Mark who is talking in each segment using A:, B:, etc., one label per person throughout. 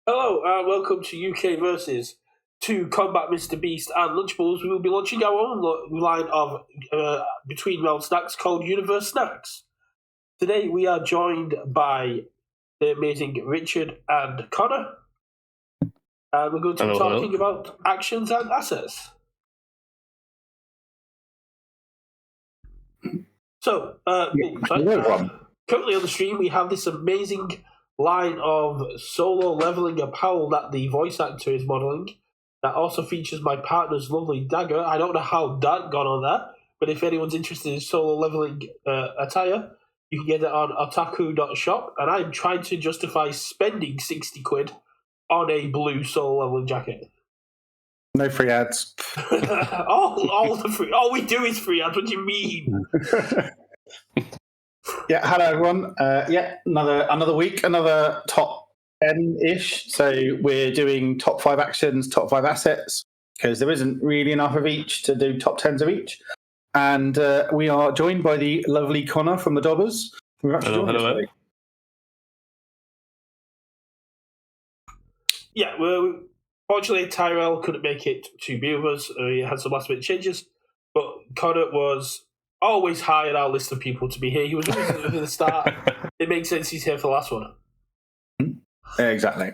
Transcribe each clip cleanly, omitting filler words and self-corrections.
A: Hello, and welcome to UK Versus. To combat Mr. Beast and Lunchables, we will be launching our own line of between round snacks called Universe Snacks. Today we are joined by the amazing Richard and Connor, and we're going to be talking about actions and assets. So, currently on the stream we have this amazing line of solo leveling apparel that the voice actor is modelling. That also features my partner's lovely dagger. I don't know how that got on that, but if anyone's interested in solo leveling attire, you can get it on otaku.shop. And I'm trying to justify spending 60 quid on a blue solo leveling jacket.
B: No free ads.
A: all we do is free ads. What do you mean?
B: Yeah, hello everyone. Another week, another top 10-ish. So we're doing top 5 actions, top 5 assets, because there isn't really enough of each to do top 10s of each. And we are joined by the lovely Connor from the Dobbers.
C: Hello.
A: Yeah, well, fortunately Tyrell couldn't make it to be with us. He had some last minute changes, but Connor was always high on our list of people to be here. He was always at the start. It makes sense he's here for the last one.
B: Yeah, exactly.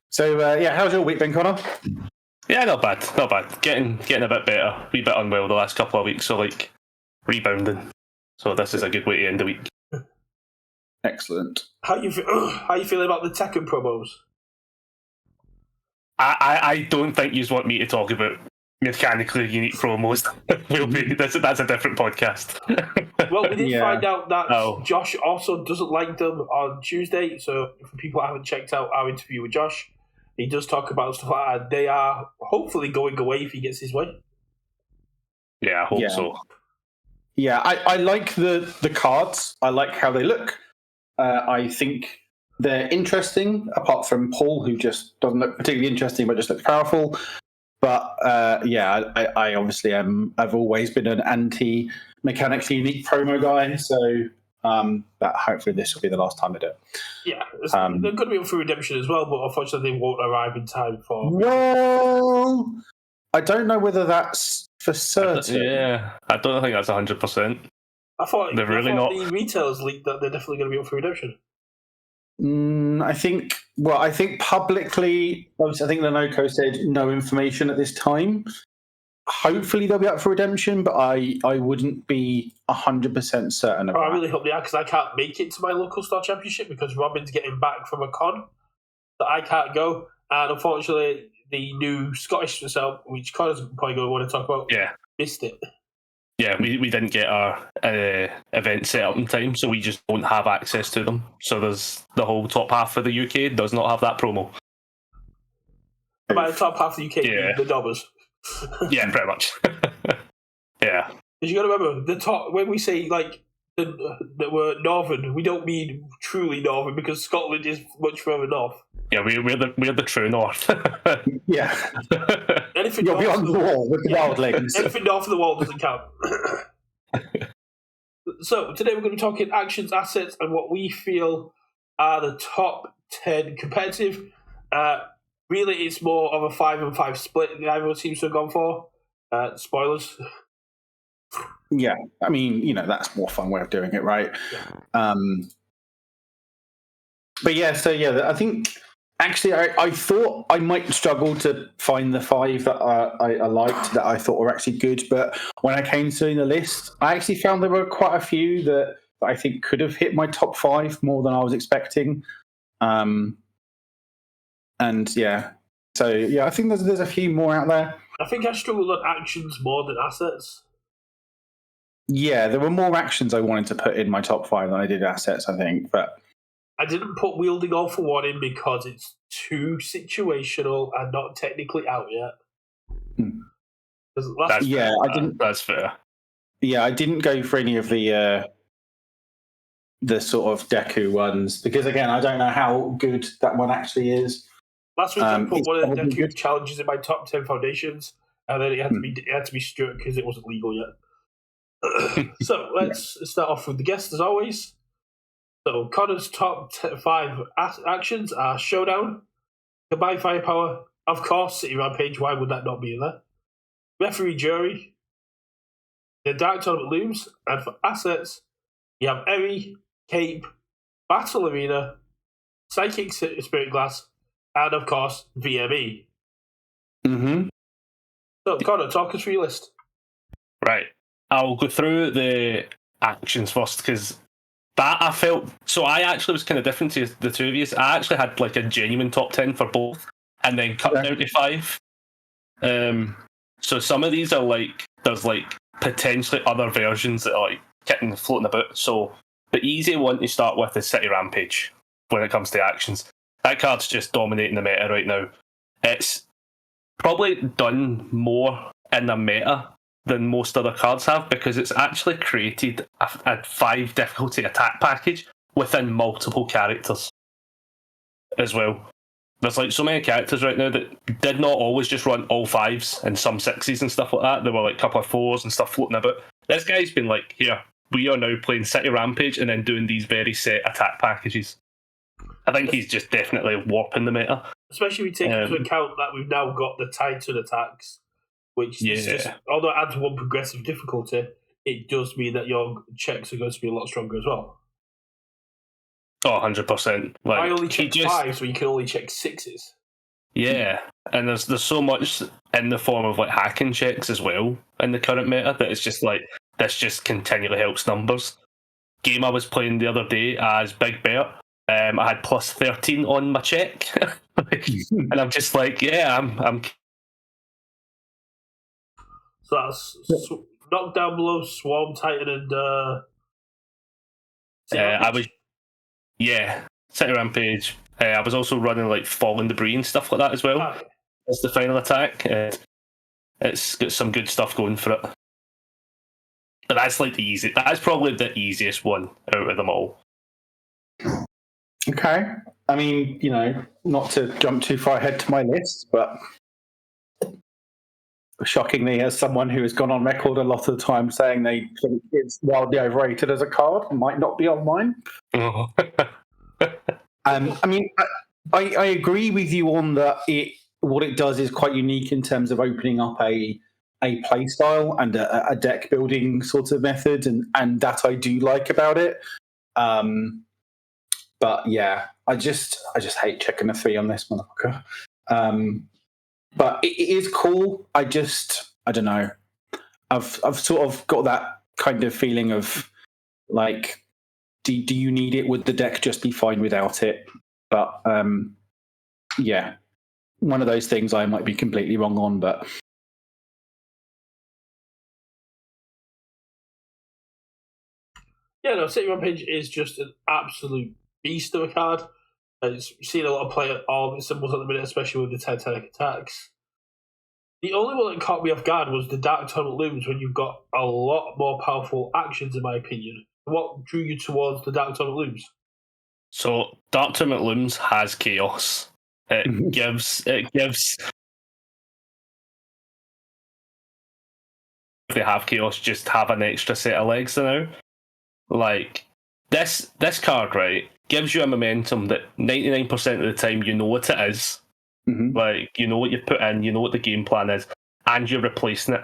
B: So, how's your week been, Connor?
C: Yeah, not bad. Getting a bit better. A wee bit unwell the last couple of weeks, so rebounding. So this is a good way to end the week.
B: Excellent.
A: How you feeling about the Tekken promos?
C: I don't think you want me to talk about mechanically unique promos. That's a different podcast.
A: Well, we did find out that Josh also doesn't like them on Tuesday. So for people that haven't checked out our interview with Josh, he does talk about stuff like that. They are hopefully going away if he gets his way.
C: Yeah, I hope so.
B: Yeah, I like the cards. I like how they look. I think they're interesting, apart from Paul, who just doesn't look particularly interesting, but just looks powerful. But I obviously I've always been an anti-mechanically unique promo guy, so that hopefully this will be the last time I do it.
A: Yeah, they're going to be up for redemption as well, but unfortunately they won't arrive in time for.
B: Well, I don't know whether that's for certain.
C: I don't think that's 100%.
A: I thought
C: they're really not.
A: The retailers leaked that they're definitely going to be up for redemption.
B: I think publicly, obviously, I think Lenoco said no information at this time. Hopefully they'll be up for redemption, but I wouldn't be 100% certain of that.
A: I really hope they are, because I can't make it to my local store championship because Robin's getting back from a con that I can't go. And unfortunately, the new Scottish result, which Connor's probably going to want to talk about, missed it.
C: Yeah, we didn't get our event set up in time, so we just don't have access to them. So there's the whole top half of the UK does not have that promo.
A: By the top half of the UK, the Dobbers.
C: Yeah, pretty much. Yeah.
A: Because you got to remember, the top, when we say like that we're northern, we don't mean truly northern, because Scotland is much further north.
C: Yeah, we're the true north.
B: Yeah.
A: Anything
B: You're beyond the wall with the wildlings.
A: Anything north of the wall doesn't count. So today we're going to be talking actions, assets, and what we feel are the top 10 competitive. Really, it's more of a 5-5 split than everyone seems to have gone for. Spoilers.
B: Yeah, I mean, that's a more fun way of doing it, right? Yeah. I think actually I thought I might struggle to find the 5 that I liked, that I thought were actually good, but when I came to the list, I actually found there were quite a few that I think could have hit my top 5 more than I was expecting. I think there's a few more out there.
A: I think I struggled on actions more than assets.
B: Yeah, there were more actions I wanted to put in my top 5 than I did assets, I think. But
A: I didn't put Wielding All for One in because it's too situational and not technically out yet.
C: That's fair.
B: Yeah, I didn't go for any of the sort of Deku ones because, again, I don't know how good that one actually is.
A: Last week I put one of the Deku challenges in my top 10 foundations, and then it had to be stripped because it wasn't legal yet. So let's start off with the guest as always. So Connor's top 5 actions are Showdown, Combined Firepower, of course, City Rampage, why would that not be in there? Referee Jury, the Dark Tournament Looms, and for assets, you have Eri, Cape, Battle Arena, Psychic Spirit Glass, and of course, VME.
B: Mm-hmm.
A: So, Connor, talk us through your list.
C: Right. I'll go through the actions first because that I felt. So I actually was kind of different to the two of you. I actually had like a genuine top 10 for both and then cut down to 5. So some of these are like, there's like potentially other versions that are like getting floating about. So the easy one to start with is City Rampage when it comes to actions. That card's just dominating the meta right now. It's probably done more in the meta than most other cards have because it's actually created a 5 difficulty attack package within multiple characters as well. There's like so many characters right now that did not always just run all 5s and some 6s and stuff like that. There were like a couple of 4s and stuff floating about. This guy's been like, here, we are now playing City Rampage and then doing these very set attack packages. I think he's just definitely warping the meta.
A: Especially if we take into account that we've now got the Titan attacks, which is just, although it adds 1 progressive difficulty, it does mean that your checks are going to be a lot stronger as well.
C: Oh, 100%. Like,
A: I only check 5s, so you can only check 6s.
C: Yeah, and there's so much in the form of like hacking checks as well in the current meta that it's just like, this just continually helps numbers. Game I was playing the other day as Big Bear, I had plus 13 on my check. And I'm just like, yeah, I'm.
A: So that's Knockdown Blow, Swarm Titan, and
C: I was, City Rampage. I was also running like Falling Debris and stuff like that as well.
A: Okay.
C: As the final attack. It's got some good stuff going for it. But that's like that's probably the easiest one out of them all.
B: Okay. I mean, not to jump too far ahead to my list, but shockingly, as someone who has gone on record a lot of the time saying they think it's wildly overrated as a card, might not be on mine.
C: Oh.
B: I mean, I agree with you on that. What it does is quite unique in terms of opening up a play style and a deck building sort of method, and that I do like about it. But yeah, I just hate checking a 3 on this motherfucker. But it is cool. I don't know. I've sort of got that kind of feeling of like, do you need it? Would the deck just be fine without it? But yeah, one of those things I might be completely wrong on, but.
A: Yeah, no, City Rampage is just an absolute beast of a card. It's seen a lot of play at all of its symbols at the minute, especially with the Titanic attacks. The only one that caught me off guard was the Dark Tournament Looms, when you've got a lot more powerful actions, in my opinion. What drew you towards the Dark Tournament Looms?
C: So, Dark Tournament Looms has chaos. It gives. If they have chaos, just have an extra set of legs now. Like, this card, right, gives you a momentum that 99% of the time you know what it is.
B: Mm-hmm.
C: Like, you know what you put in, you know what the game plan is, and you're replacing it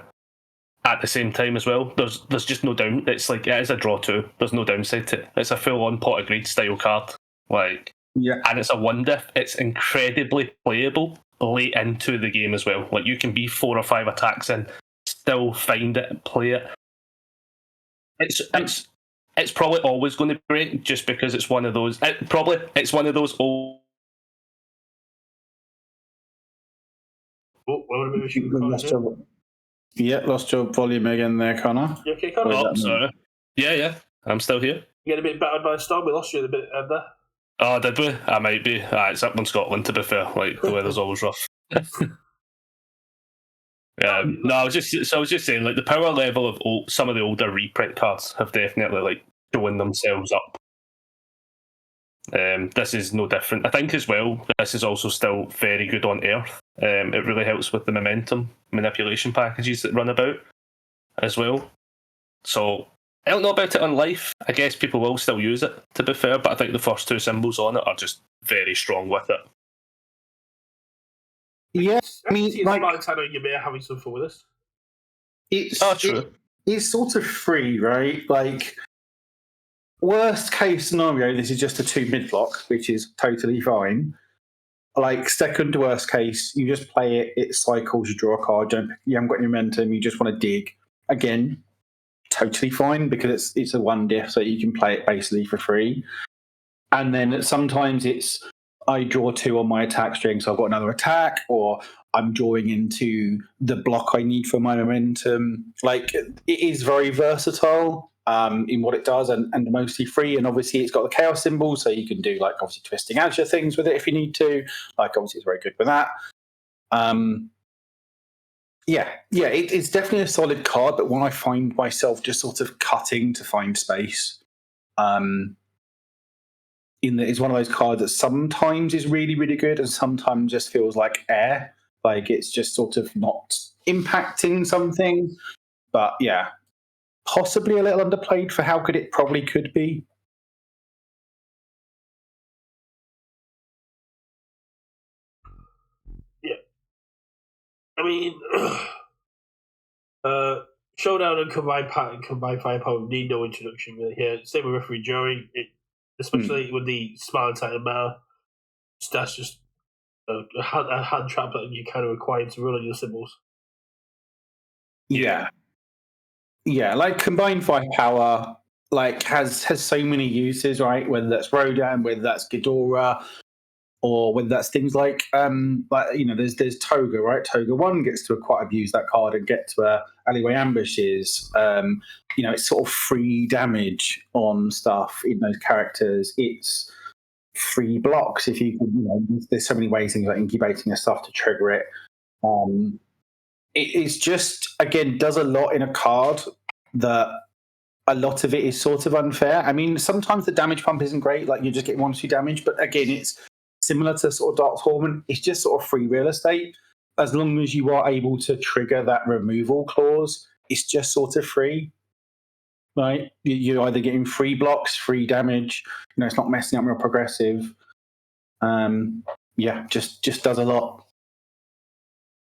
C: at the same time as well. There's just no down. It's like, it is a draw 2. There's no downside to it. It's a full-on pot of greed style card. Like,
B: yeah.
C: And it's a 1-diff. It's incredibly playable late into the game as well. Like, you can be 4 or 5 attacks in, still find it and play it. It's probably always going to be great just because it's one of those. It's one of those old.
B: Lost your volume again there, Connor.
A: You okay, Connor?
C: Oh, sorry. Yeah, I'm still here.
A: You get a bit battered by a storm. We lost you a bit there.
C: Oh, did we? I might be. It's up in Scotland, to be fair. Like, the weather's always rough. No, I was just saying, like, the power level of some of the older reprint cards have definitely like shown themselves up. This is no different. I think as well, this is also still very good on Earth. It really helps with the momentum manipulation packages that run about as well. So I don't know about it on life. I guess people will still use it, to be fair, but I think the first two symbols on it are just very strong with it.
B: Yeah, I
A: See,
B: mean, like,
A: Valentino, you may having some fun with this.
B: it's sort of free, right? Like, worst case scenario, this is just a 2 mid block, which is totally fine. Like, second worst case, you just play it, it cycles, you draw a card, you haven't got any momentum, you just want to dig. Again, totally fine, because it's a one diff, so you can play it basically for free. And then sometimes it's, I draw 2 on my attack string, so I've got another attack, or I'm drawing into the block I need for my momentum. Like, it is very versatile in what it does, and mostly free. And obviously, it's got the chaos symbol, so you can do, like, obviously twisting Azure things with it if you need to. Like, obviously, it's very good with that. It's definitely a solid card, but when I find myself just sort of cutting to find space, it's one of those cards that sometimes is really, really good and sometimes just feels like air. Like, it's just sort of not impacting something. But yeah, possibly a little underplayed for how good it probably could be.
A: Yeah. I mean, Showdown and Combined Firepower need no introduction really here. Same with Referee Jury, especially with the Smiling Titan meta. That's just a hand trap that you kind of required to run on your symbols.
B: Yeah, like Combined Firepower, like has so many uses, right? Whether that's Rodan, whether that's Ghidorah, or whether that's things like there's Toga, right? Toga 1 gets to quite abuse that card and get to alleyway ambushes. It's sort of free damage on stuff in those characters. It's free blocks if you can, there's so many ways, things like incubating your stuff to trigger it. It's just, again, does a lot in a card that a lot of it is sort of unfair. I mean, sometimes the damage pump isn't great, like you just get 1-2 damage, but again, it's similar to sort of Dark Torment. It's just sort of free real estate. As long as you are able to trigger that removal clause, it's just sort of free, right? You're either getting free blocks, free damage. It's not messing up your progressive. Just does a lot.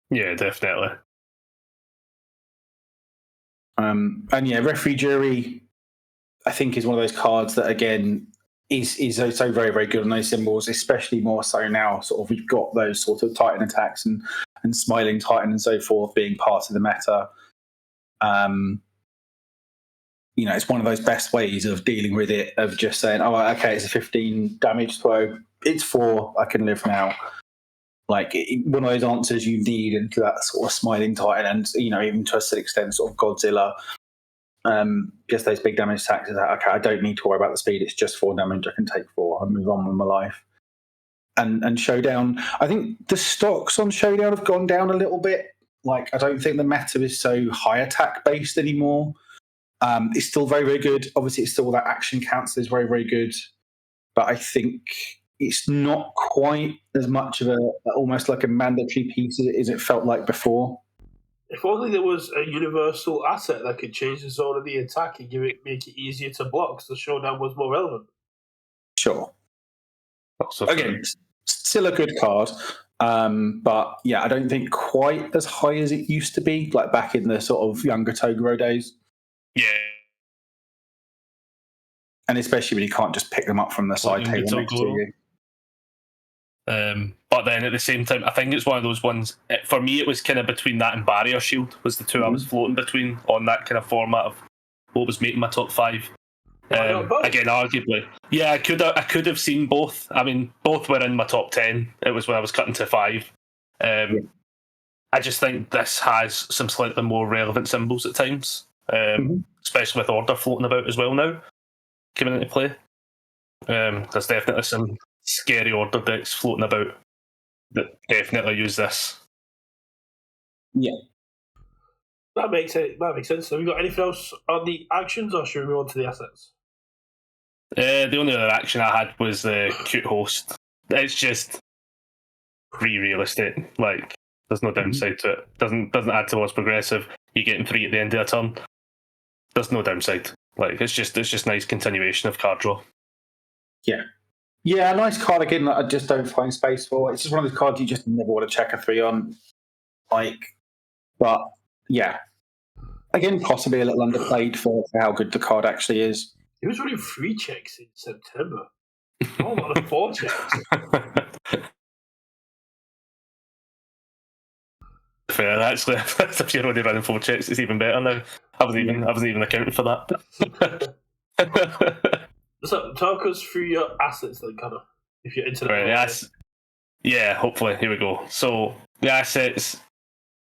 C: Yeah, definitely.
B: Referee Jury, I think, is one of those cards that, again, is so very, very good on those symbols, especially more so now. Sort of, we've got those sort of Titan attacks and Smiling Titan and so forth being part of the meta. It's one of those best ways of dealing with it, of just saying, oh, okay, it's a 15 damage throw, it's 4, I can live now. Like, one of those answers you need into that sort of Smiling Titan, and even to a certain extent, sort of Godzilla. Just those big damage attacks is like, okay, I don't need to worry about the speed. It's just 4 damage. I can take 4 and move on with my life. And Showdown, I think the stocks on Showdown have gone down a little bit. Like, I don't think the meta is so high attack based anymore. It's still very, very good. Obviously, it's still that action counts is very, very good. But I think it's not quite as much of almost like a mandatory piece as it felt like before.
A: If only there was a universal asset that could change the zone of the attack and make it easier to block, so Showdown was more relevant.
B: Sure. Again, still a good card. But yeah, I don't think quite as high as it used to be, like back in the sort of younger Toguro days.
C: Yeah.
B: And especially when you can't just pick them up from the side table next to you.
C: But then at the same time, I think it's one of those ones, for me, it was kind of between that and Barrier Shield was the 2 I was floating between on that kind of format of what was making my top 5. Again, arguably. Yeah, I could have seen both. I mean, both were in my top 10. It was when I was cutting to 5. I just think this has some slightly more relevant symbols at times, especially with Order floating about as well now, coming into play. There's definitely some scary Order decks floating about that definitely use this.
B: Yeah.
A: That makes sense. Have you got anything else on the actions, or should we move on to the assets?
C: The only other action I had was the Cute Host. It's just free real estate. Like, there's no downside to it. Doesn't add to what's progressive. You're getting 3 at the end of a turn. There's no downside. Like it's just nice continuation of card draw.
B: Yeah, a nice card again that I just don't find space for. It's just one of those cards you just never want to check a 3 on. But yeah. Again, possibly a little underplayed for how good the card actually is.
A: He was running 3 checks in September. Oh, a lot of 4 checks.
C: Fair, actually, if you're only running 4 checks, it's even better now. I wasn't even accounting for that.
A: So talk us through your assets then, Connor. If you're into that.
C: Right, yes. Yeah, hopefully. Here we go. So the assets,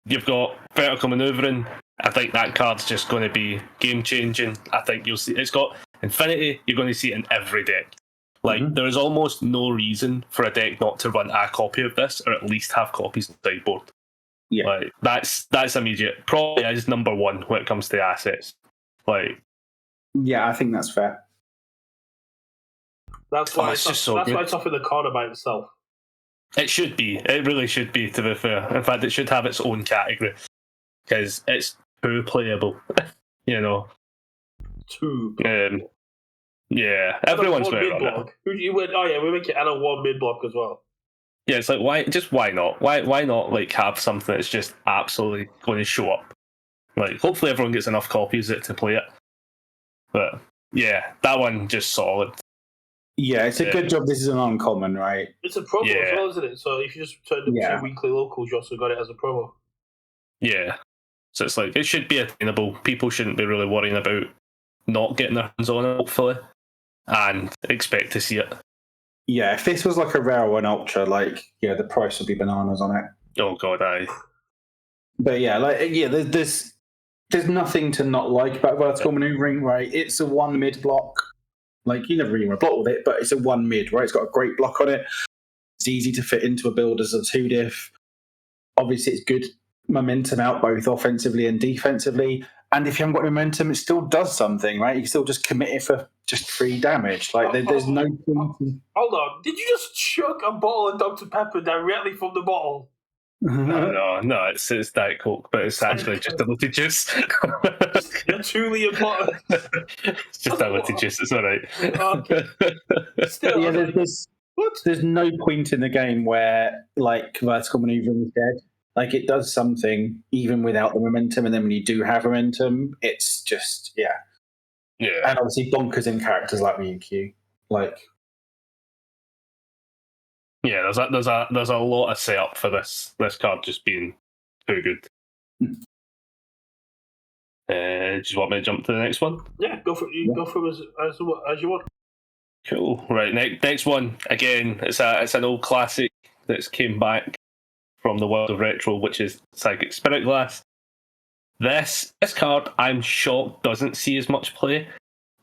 C: you've got vertical maneuvering. I think that card's just going to be game changing. I think you'll see it's got Infinity. You're going to see it in every deck. Like there is almost no reason for a deck not to run a copy of this, or at least have copies in sideboard.
B: Yeah,
C: like that's immediate. Probably is number one when it comes to assets. Like,
B: yeah, I think that's fair.
A: That's why
C: it's just so
A: that's
C: good.
A: why it's off in the corner by itself.
C: It should be. It really should be, to be fair. In fact, it should have its own category because it's too playable. You know.
A: Two.
C: Yeah, everyone's
A: one
C: going to
A: mid
C: run
A: block.
C: it.
A: Who do you win? Oh yeah, we make it and a 1 mid block as well.
C: Yeah, it's like why not? Why not like have something that's just absolutely going to show up? Like hopefully everyone gets enough copies of it to play it. But yeah, that one just solid.
B: Yeah, it's a good job this is an uncommon, right?
A: It's a promo as well, isn't it? So if you just turn up to weekly locals, you also got it as a promo.
C: Yeah. So it's like it should be attainable. People shouldn't be really worrying about not getting their hands on it, hopefully. And expect to see it.
B: Yeah, if this was like a rare one ultra, the price would be bananas on it.
C: Oh god, aye.
B: But there's nothing to not like about vertical maneuvering, right? It's a 1 mid block. Like you never really want to block with it, but it's a 1 mid, right? It's got a great block on it. It's easy to fit into a build as a 2 diff. Obviously, it's good momentum out both offensively and defensively. And if you haven't got momentum, it still does something, right? You can still just commit it for just 3 damage. Like there's no point.
A: Hold on, did you just chuck a bottle of Dr. Pepper directly from the bottle?
C: No, it's Diet Coke, but it's actually just diluted juice.
A: You're truly important.
C: It's just diluted juice. It's all right.
A: Okay. Still,
B: yeah, there's no point in the game where like vertical maneuvering is dead. Like it does something even without the momentum, and then when you do have momentum, it's just yeah. And obviously bonkers in characters like Mewtwo, like.
C: Yeah, there's a lot of setup for this card just being too good. Do you want me to jump to the next one?
A: Yeah, go for it. Go for it as you want.
C: Cool. Right, next one. Again, it's an old classic that's came back from the world of retro, which is Psychic Spirit Glass. This card, I'm shocked, doesn't see as much play.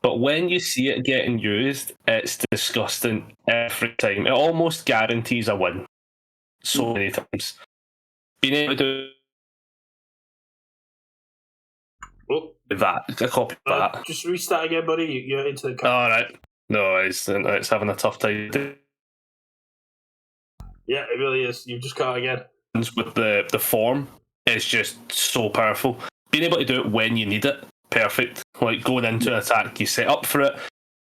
C: But when you see it getting used, it's disgusting every time. It almost guarantees a win. So many times. Being able to do a copy of that.
A: Just restart again, buddy. You're into the
C: card. Alright. No, it's having a tough time.
A: Yeah, it really is. You've just got again.
C: With the form is just so powerful. Being able to do it when you need it. Perfect. Like going into an attack, you set up for it,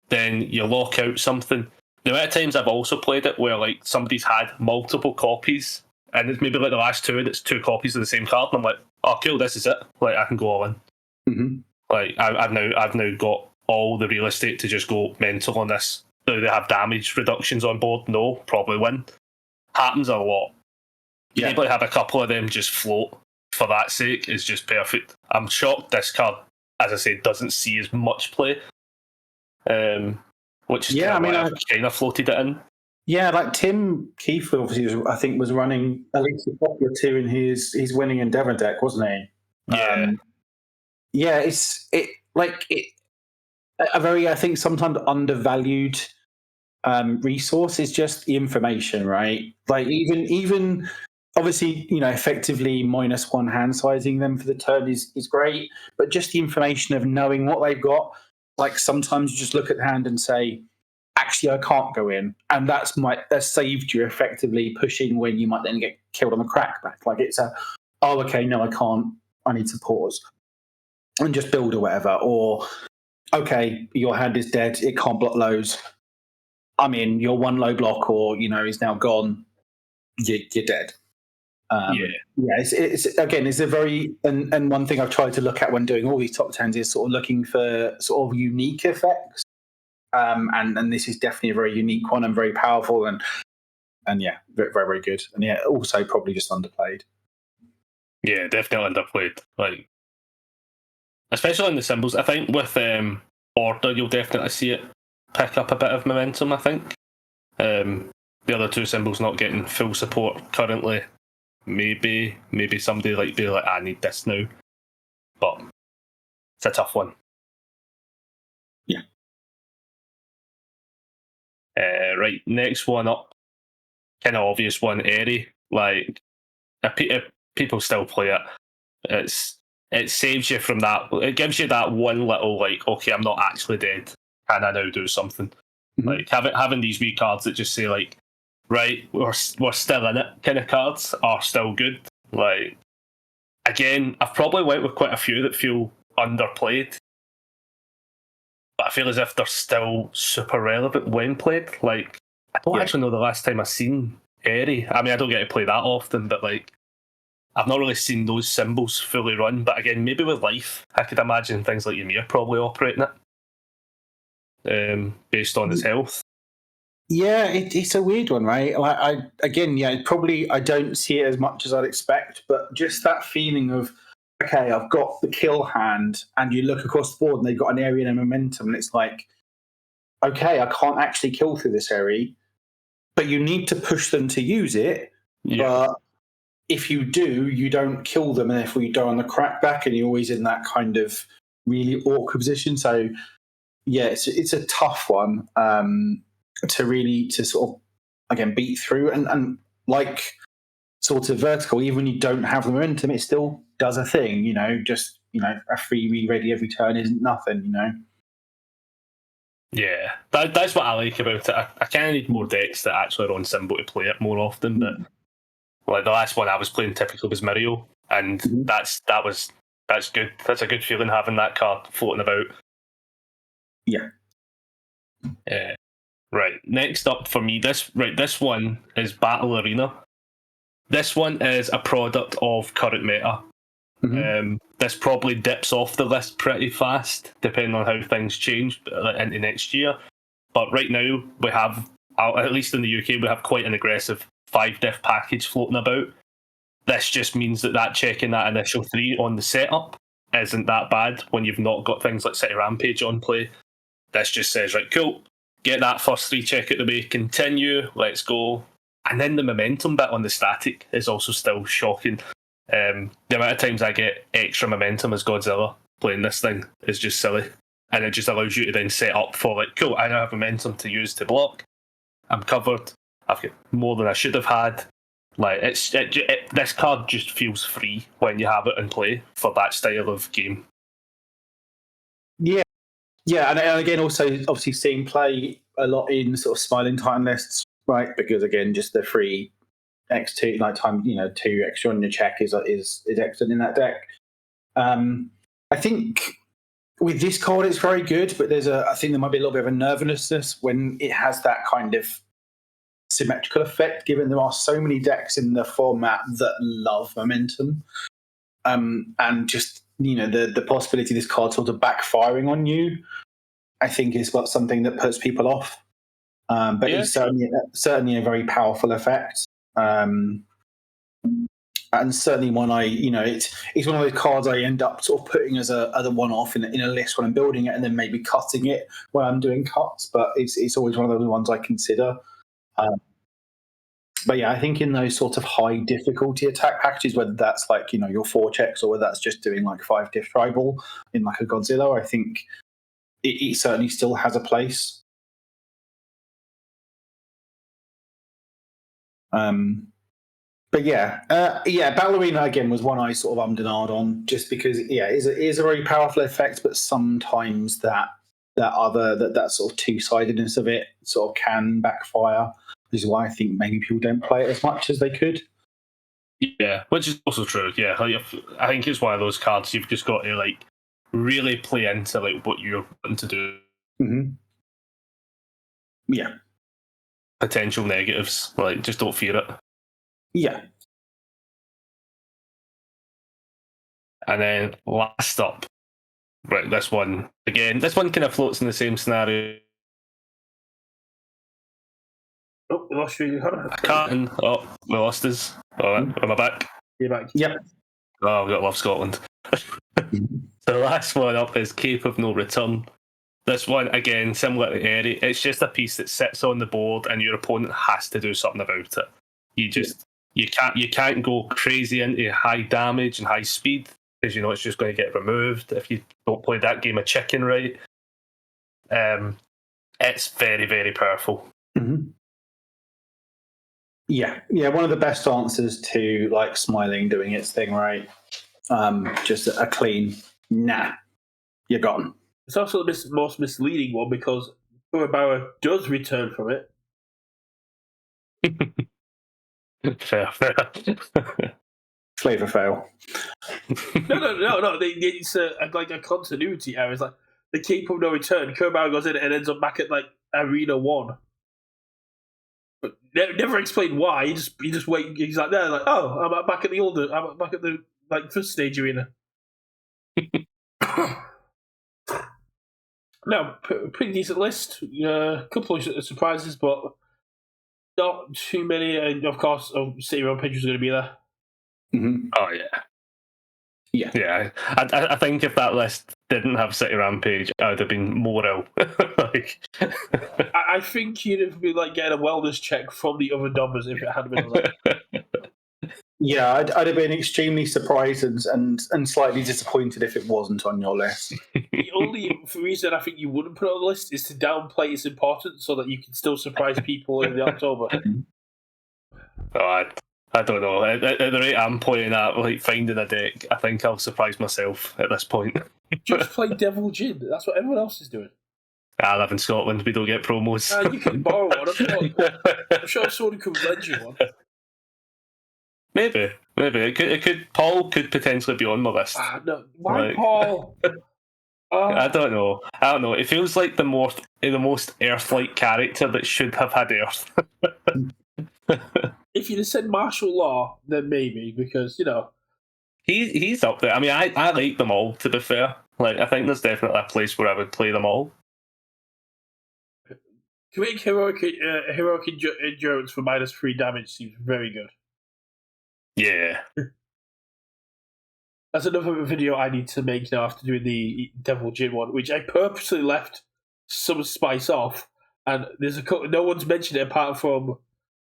C: then you lock out something. The amount of times I've also played it where like somebody's had multiple copies, and it's maybe like the last 2, and it's 2 copies of the same card, and I'm like, oh cool, this is it. Like I can go all in.
B: Mm-hmm.
C: Like I've now got all the real estate to just go mental on this. Do they have damage reductions on board? No, probably win. Happens a lot. Being able to have a couple of them just float for that sake is just perfect. I'm shocked this card, as I say, doesn't see as much play. Which is I've kind of floated it in.
B: Yeah, like Tim Keefe obviously was running at least a popular 2 in his winning Endeavour deck, wasn't he?
C: Yeah.
B: It's a very, I think, sometimes undervalued resource is just the information, right? Like even obviously, effectively -1 hand sizing them for the turn is great, but just the information of knowing what they've got. Like sometimes you just look at the hand and say, actually, I can't go in, and that's saved you effectively pushing when you might then get killed on the crackback. Like it's okay, no, I can't. I need to pause and just build or whatever. Or okay, your hand is dead, it can't block lows. I mean, your one low block or, is now gone, you're dead. It's again, it's a very, and one thing I've tried to look at when doing all these top 10s is sort of looking for sort of unique effects. And this is definitely a very unique one and very powerful and yeah, very, very, very good. And yeah, also probably just underplayed.
C: Yeah, definitely underplayed. Like, especially in the symbols. I think with Order, you'll definitely see it pick up a bit of momentum, I think. The other two symbols not getting full support currently. Maybe somebody be like, I need this now. But it's a tough one.
B: Yeah.
C: Right, next one up. Kind of obvious one, Eri. Like, if people still play it, it saves you from that. It gives you that one little, like, okay, I'm not actually dead. Can I now do something? Mm-hmm. Like, having these wee cards that just say, like, right, we're still in it kind of cards are still good. Like, again, I've probably went with quite a few that feel underplayed, but I feel as if they're still super relevant when played. Like, I don't actually know the last time I've seen Eri. I mean, I don't get to play that often, but like, I've not really seen those symbols fully run. But again, maybe with Life, I could imagine things like Ymir probably operating it, based on his health.
B: Yeah, it's a weird one, right? Like, I don't see it as much as I'd expect, but just that feeling of, okay, I've got the kill hand, and you look across the board and they've got an area and a momentum, and it's like, okay, I can't actually kill through this area, but you need to push them to use it. Yeah. But if you do, you don't kill them, and therefore you die on the crackback, and you're always in that kind of really awkward position. So, yeah, it's a tough one. To sort of, again, beat through and like sort of Vertical, even when you don't have the momentum, it still does a thing, just, a free re-ready every turn isn't nothing,
C: Yeah, that's what I like about it. I kind of need more decks that actually are on symbol to play it more often, but like the last one I was playing typically was Mirio, and that's good. That's a good feeling having that card floating about.
B: Yeah.
C: Right, next up for me, this one is Battle Arena. This one is a product of current meta. This probably dips off the list pretty fast, depending on how things change into next year. But right now, we have, at least in the UK, we have quite an aggressive 5-diff package floating about. This just means that checking that initial 3 on the setup isn't that bad when you've not got things like City Rampage on play. This just says, right, cool, get that first 3 check out the way, continue, let's go. And then the momentum bit on the static is also still shocking. The amount of times I get extra momentum as Godzilla playing this thing is just silly. And it just allows you to then set up for, like, cool, I now have momentum to use to block. I'm covered. I've got more than I should have had. Like, this card just feels free when you have it in play for that style of game.
B: Yeah, and again, also obviously seeing play a lot in sort of Smiling Titan lists, right? Because again, just the free X2 time, 2 extra on your check is excellent in that deck. I think with this card, it's very good, but I think there might be a little bit of a nervousness when it has that kind of symmetrical effect, given there are so many decks in the format that love momentum, and just the possibility of this card sort of backfiring on you, I think is something that puts people off. But it's certainly a very powerful effect, and certainly one it's one of those cards I end up sort of putting as a one-off in a list when I'm building it, and then maybe cutting it when I'm doing cuts. But it's always one of those ones I consider. But yeah, I think in those sort of high difficulty attack packages, whether that's like, your 4 checks or whether that's just doing like 5-diff tribal in like a Godzilla, I think it certainly still has a place. But Battle Arena again was one I sort of ummed and ahed on, just because it is a very powerful effect, but sometimes that sort of two-sidedness of it sort of can backfire. Which is why I think maybe people don't play it as much as they could.
C: Yeah, which is also true. Yeah, I think it's one of those cards you've just got to like really play into like what you're wanting to do.
B: Mm-hmm. Yeah.
C: Potential negatives, like just don't fear it.
B: Yeah.
C: And then last up, right, this one again. This one kind of floats in the same scenario.
A: Oh, we lost you.
C: Carton. Oh, we lost us. Oh, am I back?
A: You're back.
B: Yep.
C: Oh, I've got Love Scotland. So the last one up is Cape of No Return. This one, again, similar to Eri, it's just a piece that sits on the board and your opponent has to do something about it. You can't go crazy into high damage and high speed because you know it's just going to get removed if you don't play that game of chicken right. It's very, very powerful.
B: Mm-hmm. Yeah, one of the best answers to like Smiling doing its thing right. Just a clean, nah, you're gone.
A: It's also the most misleading one because Kurabara does return from it.
C: Fair.
B: Flavor fail.
A: No. It's like a continuity error. It's like the Cape of No Return. Kurabara goes in and ends up back at like Arena 1. But never explained why. He just wait. He's like there, like I'm back at the like first stage arena. No, pretty decent list. A couple of surprises, but not too many. And of course, City Road Pitchers are going to be there.
B: Mm-hmm.
C: Oh yeah. I think if that list didn't have City Rampage, I would have been more ill. Like,
A: I think you'd have been like getting a wellness check from the other numbers if it had been on that.
B: Yeah, I'd have been extremely surprised and slightly disappointed if it wasn't on your list.
A: The only reason I think you wouldn't put it on the list is to downplay its importance so that you can still surprise people in the October.
C: Oh, I don't know. At the rate I'm playing at, like finding a deck, I think I'll surprise myself at this point.
A: Just play Devil Jin. That's what everyone else is doing.
C: I live in Scotland. We don't get promos.
A: You can borrow one. I'm sure someone could lend you one.
C: Maybe it could. Paul could potentially be on my list.
A: No, why
C: Like,
A: Paul?
C: I don't know. It feels like the most Earth-like character that should have had Earth.
A: If you'd have said martial law, then maybe because
C: he's up there. I mean, I like them all. To be fair, like I think there's definitely a place where I would play them all.
A: to make heroic endurance for -3 damage seems very good.
C: Yeah.
A: That's another video I need to make now after doing the Devil Jin one, which I purposely left some spice off, and there's no one's mentioned it apart from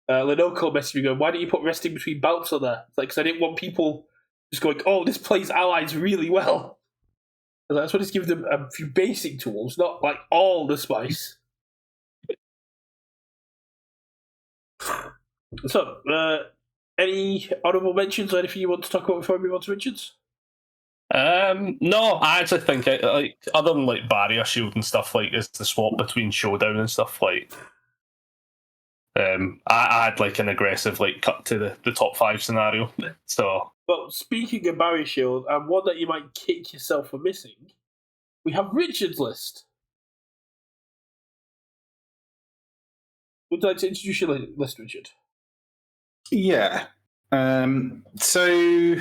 A: Lenoco messaging me going, "Why didn't you put resting between bouts on there?" It's like, because I didn't want people just going, "Oh, this plays allies really well." And I just wanted to give them a few basic tools, not like all the spice. So, any honourable mentions or anything you want to talk about before we move on to Richards?
C: No, I actually think like other than like barrier shield and stuff, like is the swap between showdown and stuff like. I had like an aggressive like cut to the top 5 scenario. So,
A: but speaking of barrier shield and one that you might kick yourself for missing, we have Richard's list. Would you like to introduce your list, Richard?
B: Yeah. So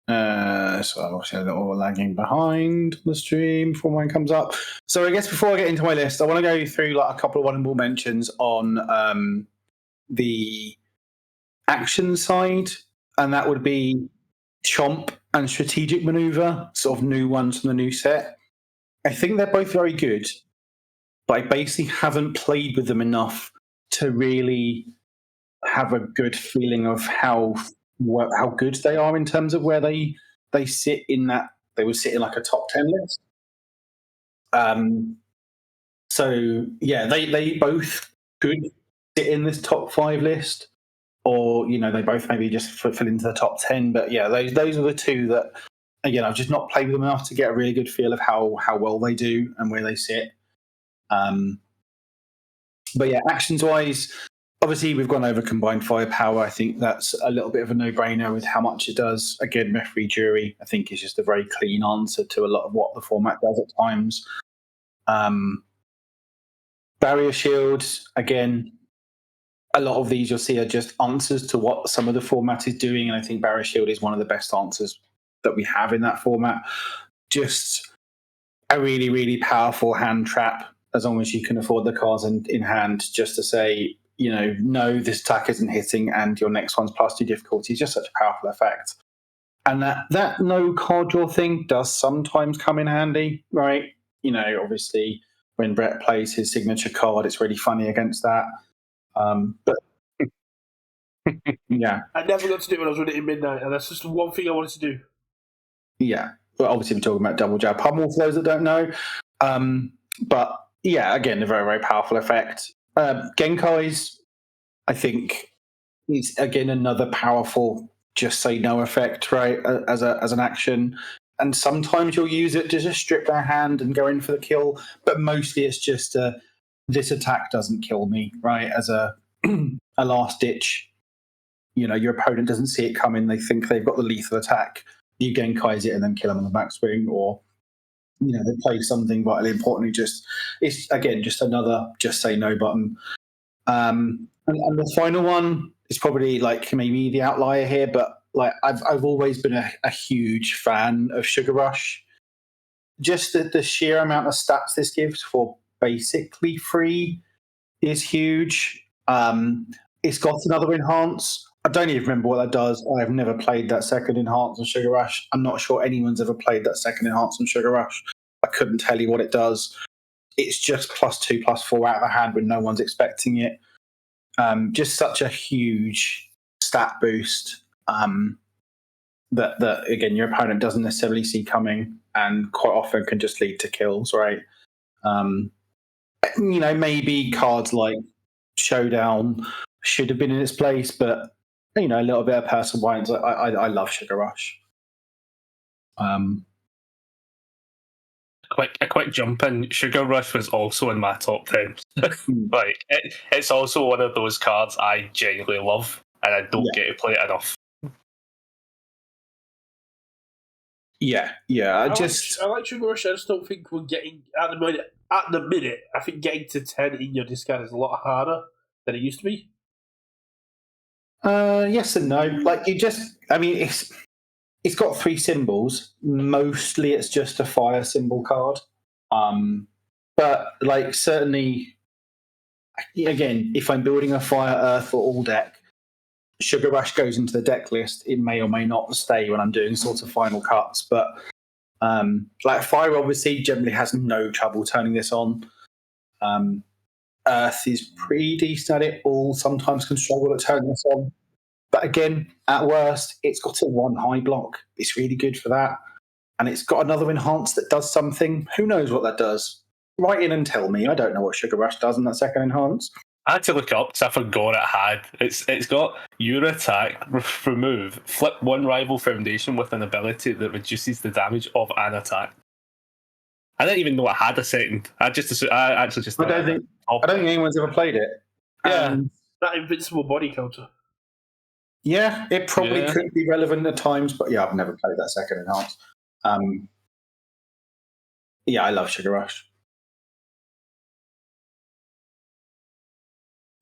B: I'm obviously a little lagging behind the stream before mine comes up. So I guess before I get into my list, I want to go through like a couple of honourable mentions on the action side, and that would be Chomp and Strategic Maneuver, sort of new ones from the new set. I think they're both very good, but I basically haven't played with them enough to really have a good feeling of how good they are in terms of where they sit in that. They would sit in like a top 10 list. So yeah, they both could sit in this top 5 list, or they both maybe just fill into the top 10. But yeah, those are the two that again I've just not played with them enough to get a really good feel of how well they do and where they sit. But yeah, actions wise, obviously, we've gone over combined firepower. I think that's a little bit of a no-brainer with how much it does. Again, referee jury, I think, is just a very clean answer to a lot of what the format does at times. Barrier shields, again, a lot of these you'll see are just answers to what some of the format is doing, and I think barrier shield is one of the best answers that we have in that format. Just a really, really powerful hand trap, as long as you can afford the cards in hand, just to say, no, this attack isn't hitting, and your next one's +2 difficulty is just such a powerful effect. And that no card draw thing does sometimes come in handy, right? Obviously, when Brett plays his signature card, it's really funny against that. But yeah,
A: I never got to do it when I was running at midnight, and that's just one thing I wanted to do.
B: Yeah, well, obviously we're talking about double jab pummel for those that don't know. But yeah, again, a very, very powerful effect. Genkai's, I think, is again another powerful just say no effect, right? As an action. And sometimes you'll use it to just strip their hand and go in for the kill, but mostly it's just this attack doesn't kill me, right? As a last ditch. Your opponent doesn't see it coming, they think they've got the lethal attack. You Genkai's it and then kill them on the backswing, or they play something vitally importantly. It's again just another just say no button. And the final one is probably like maybe the outlier here, but like I've always been a huge fan of Sugar Rush. Just the sheer amount of stats this gives for basically free is huge. It's got another enhance. I don't even remember what that does. I've never played that second enhance on Sugar Rush. I'm not sure anyone's ever played that second enhance on Sugar Rush. I couldn't tell you what it does. It's just +2, +4 out of the hand when no one's expecting it. Just such a huge stat boost that again your opponent doesn't necessarily see coming, and quite often can just lead to kills, right? Maybe cards like Showdown should have been in its place, but a little bit of personal bias. I love Sugar Rush.
C: A quick jump in. Sugar Rush was also in my top 10. Like it's also one of those cards I genuinely love, and I don't get to play it enough.
B: Yeah. I
A: like Sugar Rush. I just don't think we're getting at the minute. At the minute, I think getting to 10 in your discard is a lot harder than it used to be.
B: Yes and no. Like it's got 3 symbols. Mostly it's just a fire symbol card. But like certainly, again, if I'm building a fire, earth, or all deck, Sugar Rush goes into the deck list. It may or may not stay when I'm doing sort of final cuts. But like fire obviously generally has no trouble turning this on. Earth is pretty decent at it. All sometimes can struggle at turning this on. But again, at worst, it's got a 1 high block. It's really good for that. And it's got another enhance that does something. Who knows what that does? Write in and tell me. I don't know what Sugar Rush does in that second enhance.
C: I had to look up because I forgot it had. It's got your attack, remove, flip 1 rival foundation with an ability that reduces the damage of an attack. I didn't even know it had a second. I don't think
B: anyone's ever played it.
C: Yeah.
A: That invincible body counter.
B: Yeah, it probably could be relevant at times, but yeah, I've never played that second enhance. Yeah, I love Sugar Rush.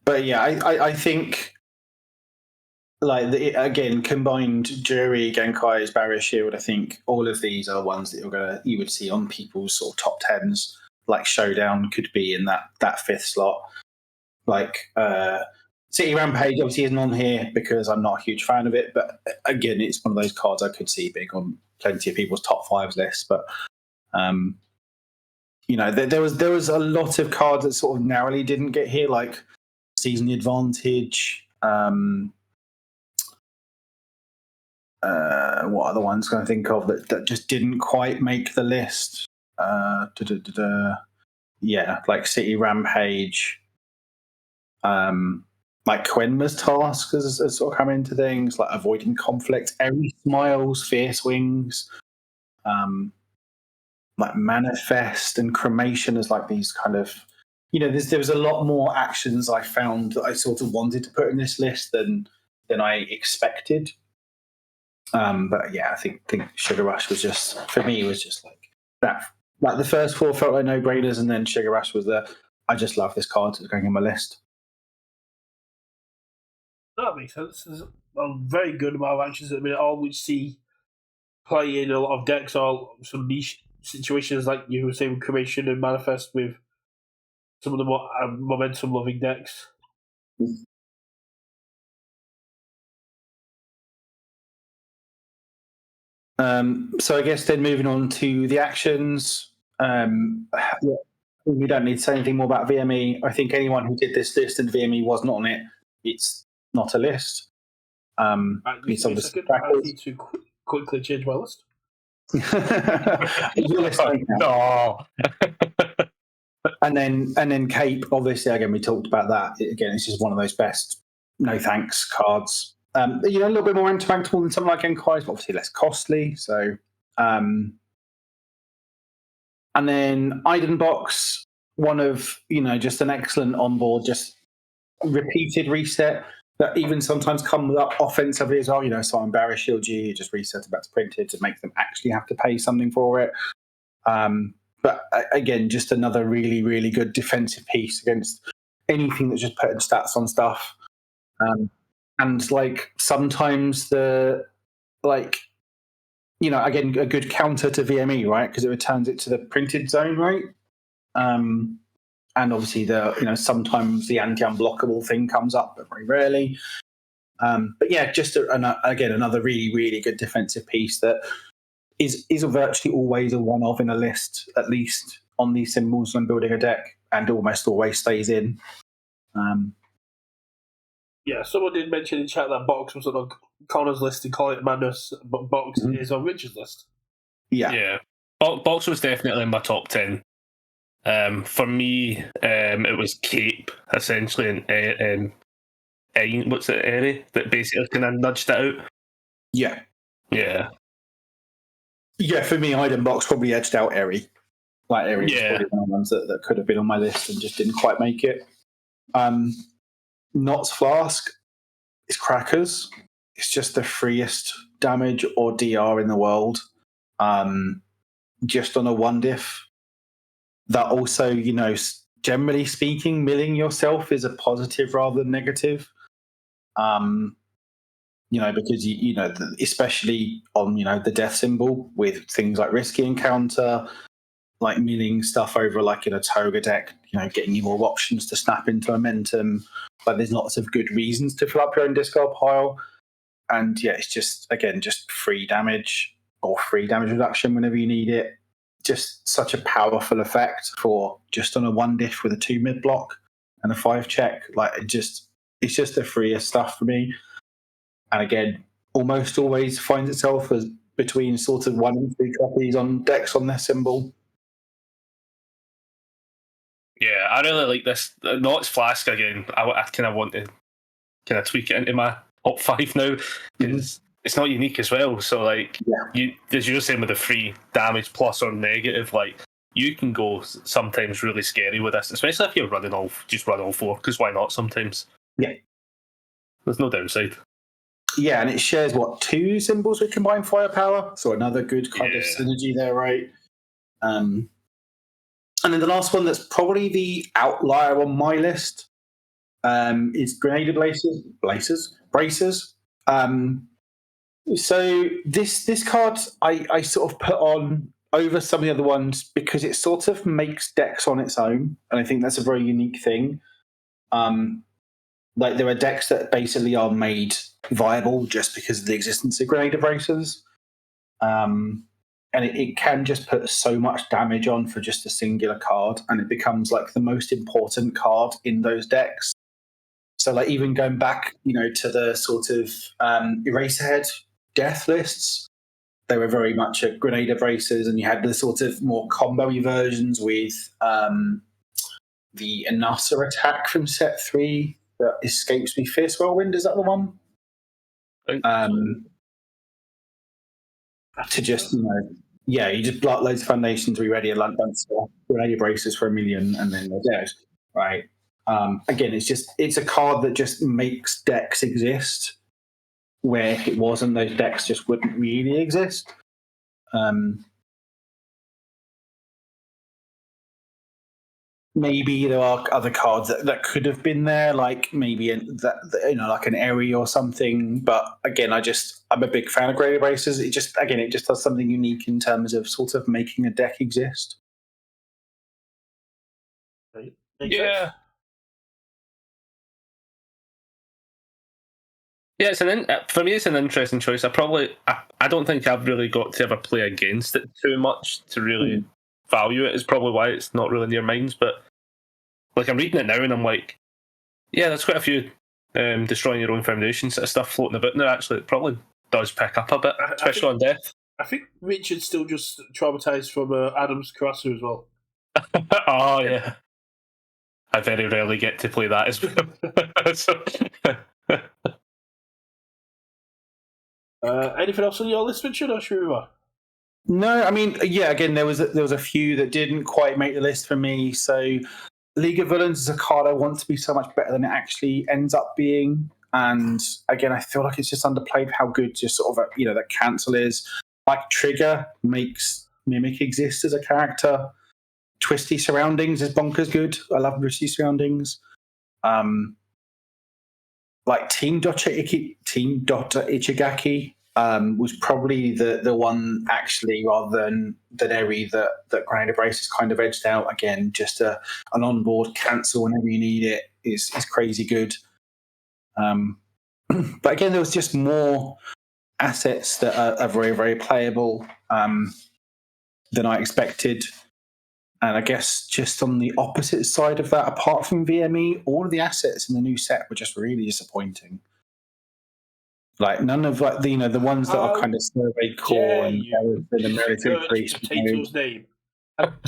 B: But yeah, I think like again, combined Jury, Genkai's, Barrier Shield, I think all of these are ones that you would see on people's sort of top 10s. Like Showdown could be in that 5th slot. Like City Rampage obviously isn't on here because I'm not a huge fan of it, but again, it's one of those cards I could see big on plenty of people's top 5s lists. But there was a lot of cards that sort of narrowly didn't get here, like Season Advantage. What other ones can I think of that just didn't quite make the list? Yeah, like City Rampage. Like Quenma's Task has sort of come into things, like Avoiding Conflict, Airy Smiles, Fierce Wings, like Manifest and Cremation as like these kind of there was a lot more actions I found that I sort of wanted to put in this list than I expected. But yeah, I think Sugar Rush was just, for me, was just like that. Like the first four felt like no brainers, and then Sugar Rush was there. I just love this card. It's going in my list.
A: That makes sense. There's a very good amount of actions at the minute, all which see play in a lot of decks or some niche situations, like you were saying, with Cremation and Manifest, with some of the more momentum-loving decks.
B: So I guess then moving on to the actions. We don't need to say anything more about VME. I think anyone who did this list and VME wasn't on it, it's not a list. It's obviously
A: I need to quickly change my list.
C: No.
B: and then Cape, obviously, again, we talked about that. Again, it's just one of those best no thanks cards. A little bit more interactable than something like Enquiries, but obviously less costly. So, and then Iden Box, one of just an excellent onboard, just repeated reset that even sometimes come up offensively as well. So on Barrier Shield G, you just reset it back to printed to make them actually have to pay something for it. But again, just another really, really good defensive piece against anything that's just putting stats on stuff. And like sometimes again, a good counter to VME, right? Because it returns it to the printed zone, right? And obviously sometimes the anti-unblockable thing comes up, but very rarely. But yeah, just again, another really, really good defensive piece that is virtually always a one-of in a list, at least on these symbols when building a deck, and almost always stays in.
A: Yeah, someone did mention in chat that Box was on Connor's list and call it Madness, but Box is on Richard's list.
C: Yeah. Box was definitely in my top 10. For me, it was Cape, essentially, and what's it, Eri, that basically kind of nudged it out.
B: Yeah.
C: Yeah.
B: Yeah, for me, Iden Box probably edged out Eri. Like, Eri was probably one of the ones that could have been on my list and just didn't quite make it. Knott's Flask is crackers. It's just the freest damage or DR in the world. Just on a one diff. That also, generally speaking, milling yourself is a positive rather than negative. Because especially on the death symbol with things like risky encounter, like milling stuff over like in a Toga deck, getting you more options to snap into momentum. But there's lots of good reasons to fill up your own discard pile. And yeah, it's just free damage or free damage reduction whenever you need it. Just such a powerful effect for just on a one diff with a 2 mid block and a 5 check. Like it's just the freest stuff for me. And again, almost always finds itself as between sort of 1 and 3 copies on decks on their symbol.
C: Yeah, I really like this. Knott's Flask again. I kind of want to kind of tweak it into my top 5 now because it's not unique as well. So like you, as you were saying with the free damage plus or negative, like you can go sometimes really scary with this, especially if you're run all 4. Because why not? Sometimes.
B: Yeah.
C: There's no downside.
B: Yeah, and it shares 2 symbols with combined firepower, so another good kind of synergy there, right? And then the last one that's probably the outlier on my list is Grenadier Bracers. So this card I sort of put on over some of the other ones because it sort of makes decks on its own, and I think that's a very unique thing. Like there are decks that basically are made viable just because of the existence of Grenadier Bracers. And it can just put so much damage on for just a singular card, and it becomes like the most important card in those decks. So like even going back, to the sort of Eraserhead death lists, they were very much a Grenadier Bracers, and you had the sort of more combo-y versions with the Anasa attack from set 3 that escapes me. Fierce Whirlwind, is that the one? To just, you just block loads of foundations, be ready, and lunch Grenadier Bracers for 1 million, and then they're dead. right? Again, it's a card that just makes decks exist, where if it wasn't, those decks just wouldn't really exist. Maybe there are other cards that could have been there, like maybe like an Eri or something. But again, I'm a big fan of Grade Erasers. It just does something unique in terms of sort of making a deck exist.
A: Right.
C: Yeah. Yeah, for me, it's an interesting choice. I don't think I've really got to ever play against it too much to really value it. Is probably why it's not really near minds. But like, I'm reading it now and I'm like, yeah, there's quite a few destroying your own foundation sort of stuff floating about in there. Actually, it probably does pick up a bit, especially on death.
A: I think Richard's still just traumatized from Adam's Karasu as well.
C: Oh yeah, I very rarely get to play that as well. So,
A: anything else on your list, Richard, or should we move on?
B: No, I mean, yeah. Again, there was a few that didn't quite make the list for me. So, League of Villains is a card I want to be so much better than it actually ends up being. And again, I feel like it's just underplayed how good just sort of that cancel is. Like Trigger makes Mimic exist as a character. Twisty Surroundings is bonkers good. I love Twisty Surroundings. Like Team Dota Ichigaki was probably the one actually, rather than Eri, that Grounded Brace is kind of edged out. Again, just an onboard cancel whenever you need it is crazy good. But again, there was just more assets that are very, very playable than I expected. And I guess just on the opposite side of that, apart from VME, all of the assets in the new set were just really disappointing. Like none of the ones that are kind of survey core and the military priest.
A: Potato's name.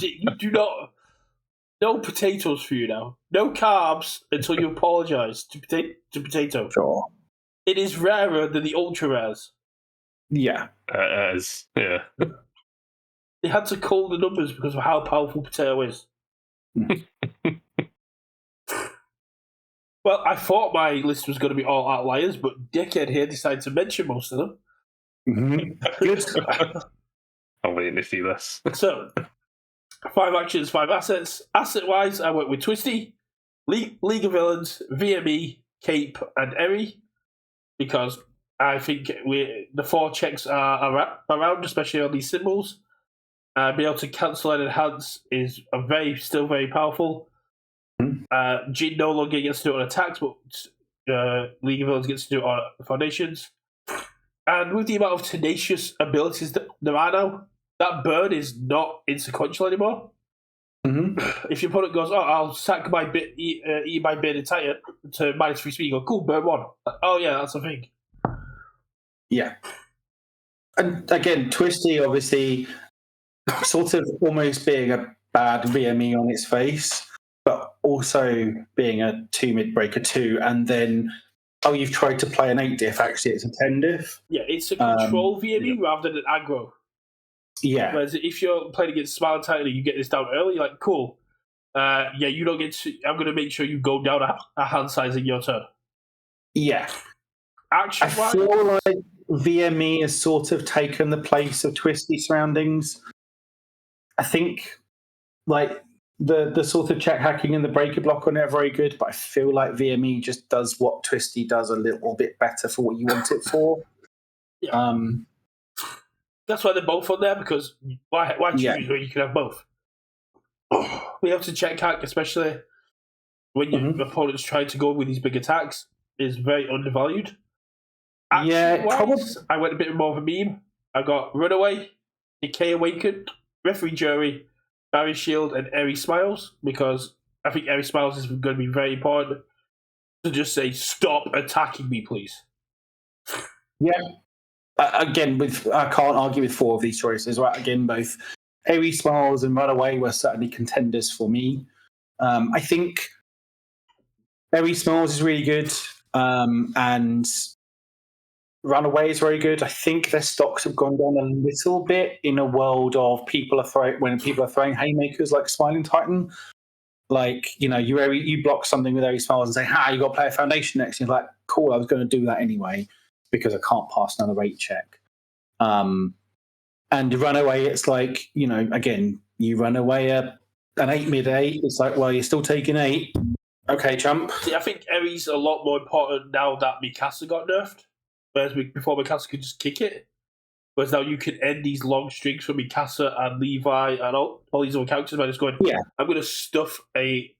A: You do not. No potatoes for you now. No carbs until you apologise to potato.
B: Sure.
A: It is rarer than the ultra rares.
B: Yeah.
C: It is. Yeah.
A: They had to call the numbers because of how powerful potato is. Well, I thought my list was going to be all outliers, but Dickhead here decided to mention most of them.
B: Mm-hmm. Good.
C: I'm waiting to see this.
A: So, 5 actions, 5 assets. Asset-wise, I went with Twisty, League of Villains, VME, Cape, and Eri, because I think the 4 checks are around, especially on these symbols. Being able to cancel and enhance is still very powerful. Jin no longer gets to do it on attacks, but League of Villains gets to do it on foundations. And with the amount of tenacious abilities that there are now, that burn is not insequential anymore.
B: Mm-hmm.
A: If your opponent goes, I'll sack my eat my Bearded Titan to -3 speed, you go, cool, burn 1. Like, oh yeah, that's a thing.
B: Yeah. And again, Twisty obviously sort of almost being a bad VME on its face, but also being a 2 mid breaker 2, and then you've tried to play an 8 diff, actually it's a 10 diff.
A: Yeah, it's a control VME rather than an aggro.
B: Yeah.
A: Whereas if you're playing against Smiling Titan and you get this down early, like, cool. You don't get to, I'm going to make sure you go down a hand size in your turn.
B: Yeah.
A: Action
B: I feel like VME has sort of taken the place of Twisty Surroundings. I think like the sort of check hacking and the breaker block are never very good, but I feel like VME just does what Twisty does a little bit better for what you want it for.
A: Yeah. That's why they're both on there, because why choose when you can have both? We have to check hack, especially when your opponent's trying to go with these big attacks, is very undervalued. Probably. I went a bit more of a meme. I got Runaway, Decay Awakened, Referee Jury, Barry Shield, and Eri Smiles, because I think Eri Smiles is going to be very important to just say, stop attacking me, please.
B: Yeah. Again, I can't argue with 4 of these choices. Right? Again, both Eri Smiles and Runaway were certainly contenders for me. I think Eri Smiles is really good, and Runaway is very good. I think their stocks have gone down a little bit in a world of when people are throwing haymakers like Smiling Titan. Like, you block something with Airy Smiles and say, you got to play a foundation next. And you're like, cool, I was going to do that anyway because I can't pass another 8 check. And run away, it's like, again, you run away an 8 mid-8. It's like, well, you're still taking 8. Okay, chump.
A: See, I think Airy's a lot more important now that Mikasa got nerfed. Whereas before Mikasa could just kick it. Whereas now you can end these long streaks from Mikasa and Levi and all these other characters by just going, I'm going to stuff a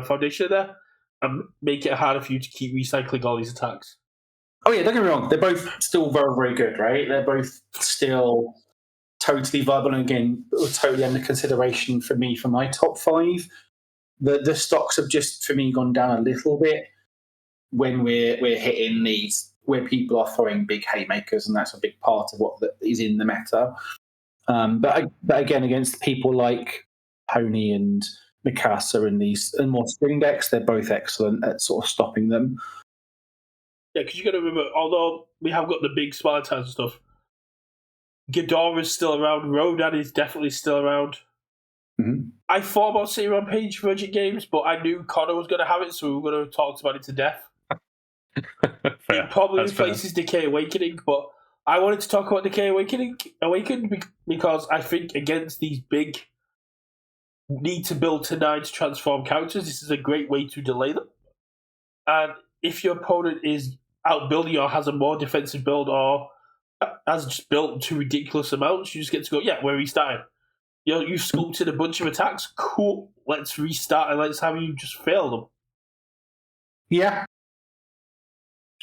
A: foundation there and make it harder for you to keep recycling all these attacks.
B: Oh, yeah, don't get me wrong. They're both still very, very good, right? They're both still totally viable. And again, totally under consideration for me for my top 5. The stocks have just, for me, gone down a little bit when we're hitting these where people are throwing big haymakers, and that's a big part of what is in the meta. But again, against people like Pony and Mikasa and these and more string decks, they're both excellent at sort of stopping them.
A: Yeah, because you got to remember, although we have got the big Spartans and stuff, Ghidorah's still around, Rodan is definitely still around.
B: Mm-hmm.
A: I thought about seeing on Page Virgin Games, but I knew Connor was going to have it, so we were going to talk about it to death. It probably replaces Decay Awakening, but I wanted to talk about Decay Awakened because I think against these big need to build to 9 to transform characters, this is a great way to delay them. And if your opponent is outbuilding or has a more defensive build or has just built to ridiculous amounts, you just get to go, where are we starting? You've sculpted a bunch of attacks, cool, let's restart and let's have you just fail them.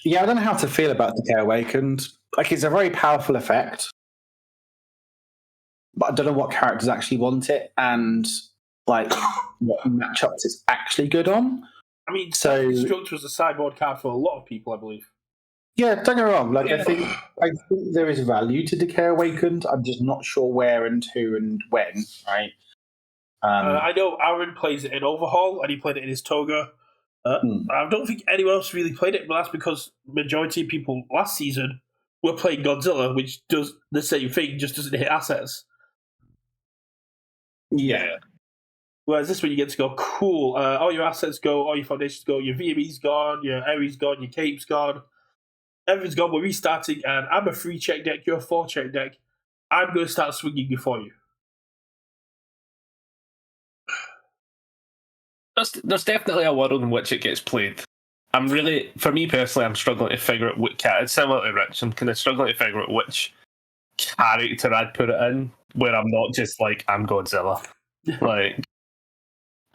B: Yeah, I don't know how to feel about Decay Awakened. Like, it's a very powerful effect, but I don't know what characters actually want it and, like, what matchups it's actually good on.
A: I mean, Structure was a sideboard card for a lot of people, I believe.
B: Yeah, don't get me wrong. Like, I think there is value to Decay Awakened. I'm just not sure where and who and when, right?
A: I know Aaron plays it in Overhaul, and he played it in his Toga. I don't think anyone else really played it, but that's because majority of people last season were playing Godzilla, which does the same thing, just doesn't hit assets.
B: Yeah.
A: Whereas this one you get to go, cool, all your assets go, all your foundations go, your VME's gone, your Ares gone, your Cape's gone, everything's gone, we're restarting, and I'm a 3-check deck, you're a 4-check deck, I'm going to start swinging before you.
C: There's definitely a world in which it gets played. For me personally, I'm struggling to figure out what cat. It's similar to Rich. I'm kind of struggling to figure out which character I'd put it in, where I'm not just like, I'm Godzilla. Like,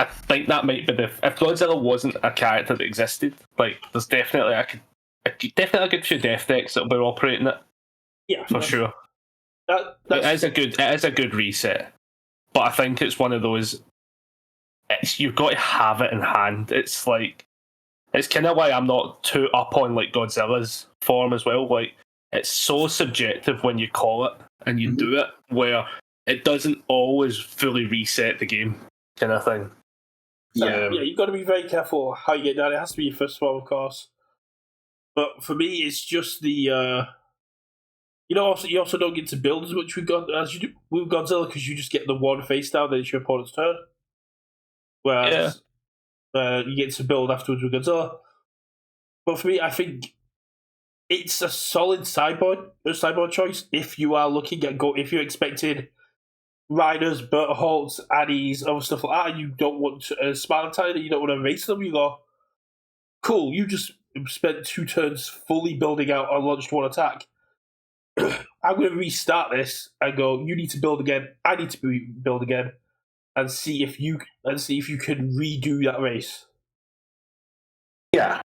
C: I think that might be if Godzilla wasn't a character that existed, like, there's definitely a good few death decks that'll be operating it.
A: Yeah,
C: for sure. It is a good reset, but I think it's one of those. You've got to have it in hand. It's like, it's kind of why I'm not too up on like Godzilla's form as well. Like, it's so subjective when you call it and you do it, where it doesn't always fully reset the game, kind of thing.
A: Yeah, you've got to be very careful how you get down. It has to be your first form, of course. But for me, it's just the you also don't get to build as much as you do with Godzilla because you just get the one face down, then it's your opponent's turn. Whereas you get to build afterwards with Godzilla. But for me, I think it's a solid sideboard choice if you are looking at if you're expecting Riders, Bertholtz, Addies, other stuff like that, and you don't want Spartine and you don't want to erase them, you go, cool, you just spent 2 turns fully building out and launched 1 attack. I'm going to restart this and go, you need to build again, I need to build again. And see if you can redo that race.
B: Yeah,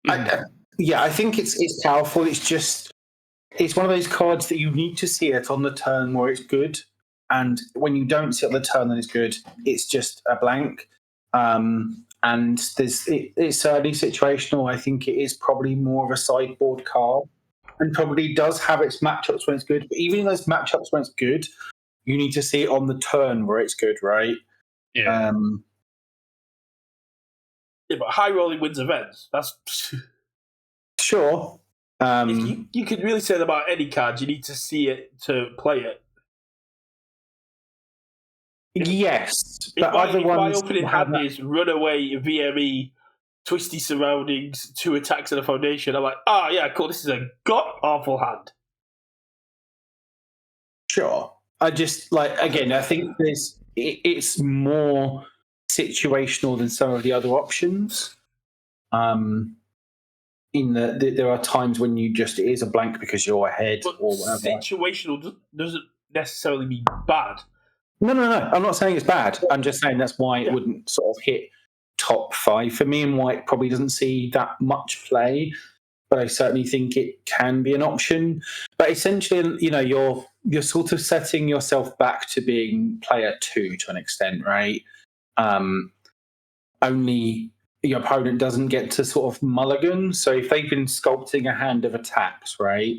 B: I think it's powerful. It's one of those cards that you need to see it on the turn where it's good, and when you don't see it on the turn that it's good, it's just a blank. And it's certainly situational. I think it is probably more of a sideboard card, and probably does have its matchups when it's good. But even in those matchups when it's good, you need to see it on the turn where it's good, right?
C: Yeah.
A: Yeah, but high rolling wins events. That's
B: sure.
A: If you could really say that about any card, you need to see it to play it.
B: Yes,
A: If
B: but
A: my,
B: other
A: if my
B: ones
A: opening
B: have
A: hand is Runaway, VME, Twisty Surroundings, 2 attacks and a foundation, I'm like, yeah, cool, this is a god-awful hand.
B: Sure. I just again. I think it's more situational than some of the other options. In that there are times when it is a blank because you're ahead
A: But
B: or whatever.
A: situational doesn't necessarily mean bad.
B: No. I'm not saying it's bad. I'm just saying that's why it wouldn't sort of hit top 5 for me, and why it probably doesn't see that much play. But I certainly think it can be an option. But essentially, you're sort of setting yourself back to being player 2 to an extent, right? Only your opponent doesn't get to sort of mulligan. So if they've been sculpting a hand of attacks, right?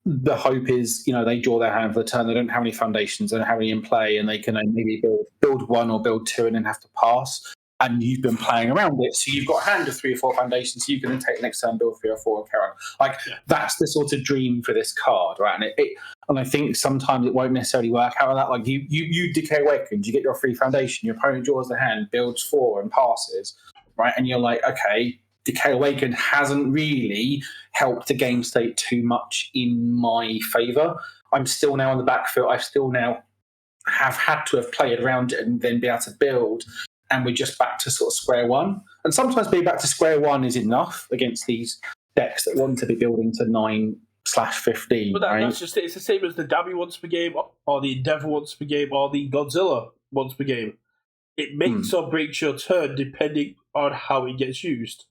B: The hope is, they draw their hand for the turn. They don't have any foundations, they don't have any in play, and they can maybe build 1 or build 2 and then have to pass. And you've been playing around it, so you've got a hand of 3 or 4 foundations. So you can then take the next turn, build 3 or 4, and carry on. That's the sort of dream for this card, right? And I think sometimes it won't necessarily work out like that. Like you Decay Awakens, you get your 3 foundation, your opponent draws the hand, builds 4, and passes, right? And you're like, okay, Decay Awaken hasn't really helped the game state too much in my favour. I'm still now on the back foot. I still now have had to have played around it and then be able to build. And we're just back to sort of square one. And sometimes being back to square one is enough against these decks that want to be building to 9/15.
A: But that's just it's the same as the Dabby once per game, or the Endeavor once per game, or the Godzilla once per game. It makes or breaks your turn depending on how it gets used.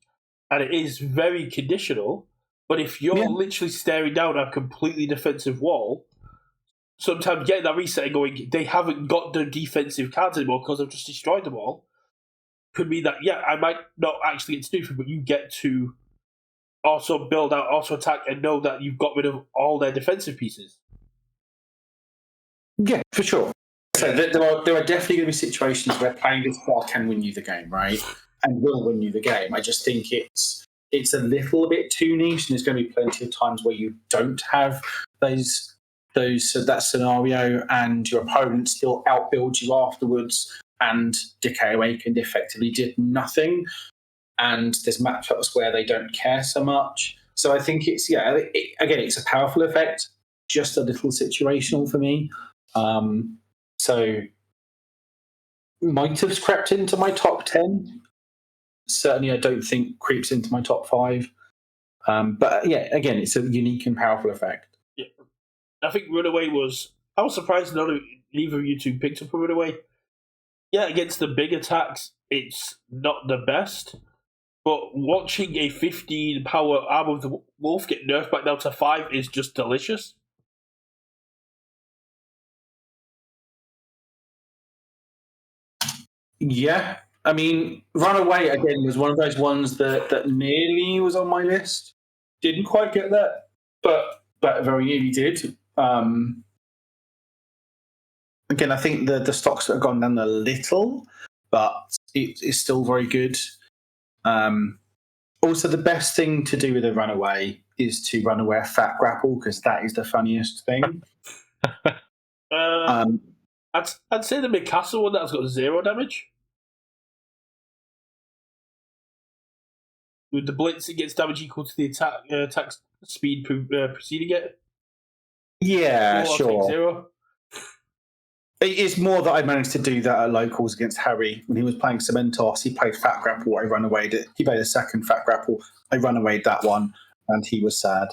A: And it is very conditional. But if you're literally staring down a completely defensive wall, sometimes getting that reset and going, they haven't got the defensive cards anymore because I've just destroyed them all, could mean that, I might not actually get to do anything, but you get to also build out, also attack, and know that you've got rid of all their defensive pieces.
B: Yeah, for sure. So there are definitely going to be situations where playing this card can win you the game, right? And will win you the game. I just think it's a little bit too niche, and there's going to be plenty of times where you don't have that scenario, and your opponent still outbuilds you afterwards, and Decay Awakened effectively did nothing. And there's matchups where they don't care so much. So I think it's it's a powerful effect, just a little situational for me. So might have crept into my top 10. Certainly, I don't think creeps into my top 5. But again, it's a unique and powerful effect.
A: Yeah. I think Runaway I was surprised neither of you two picked up a Runaway. Yeah, against the big attacks, it's not the best. But watching a 15 power Arm of the Wolf get nerfed back down to 5 is just delicious.
B: Yeah, I mean, Runaway again was one of those ones that nearly was on my list. Didn't quite get that, but very nearly did. Again, I think the stocks have gone down a little, but it's still very good. Also, the best thing to do with a Runaway is to run away a Fat Grapple, because that is the funniest thing.
A: I'd say the Mikasa one that's got 0 damage. With the Blitz, it gets damage equal to the attack speed preceding it.
B: Yeah, sure.
A: 0.
B: It's more that I managed to do that at locals against Harry when he was playing Cementos. He played Fat Grapple, I Runawayed it. He played a second Fat Grapple, I Runawayed that one, and he was sad.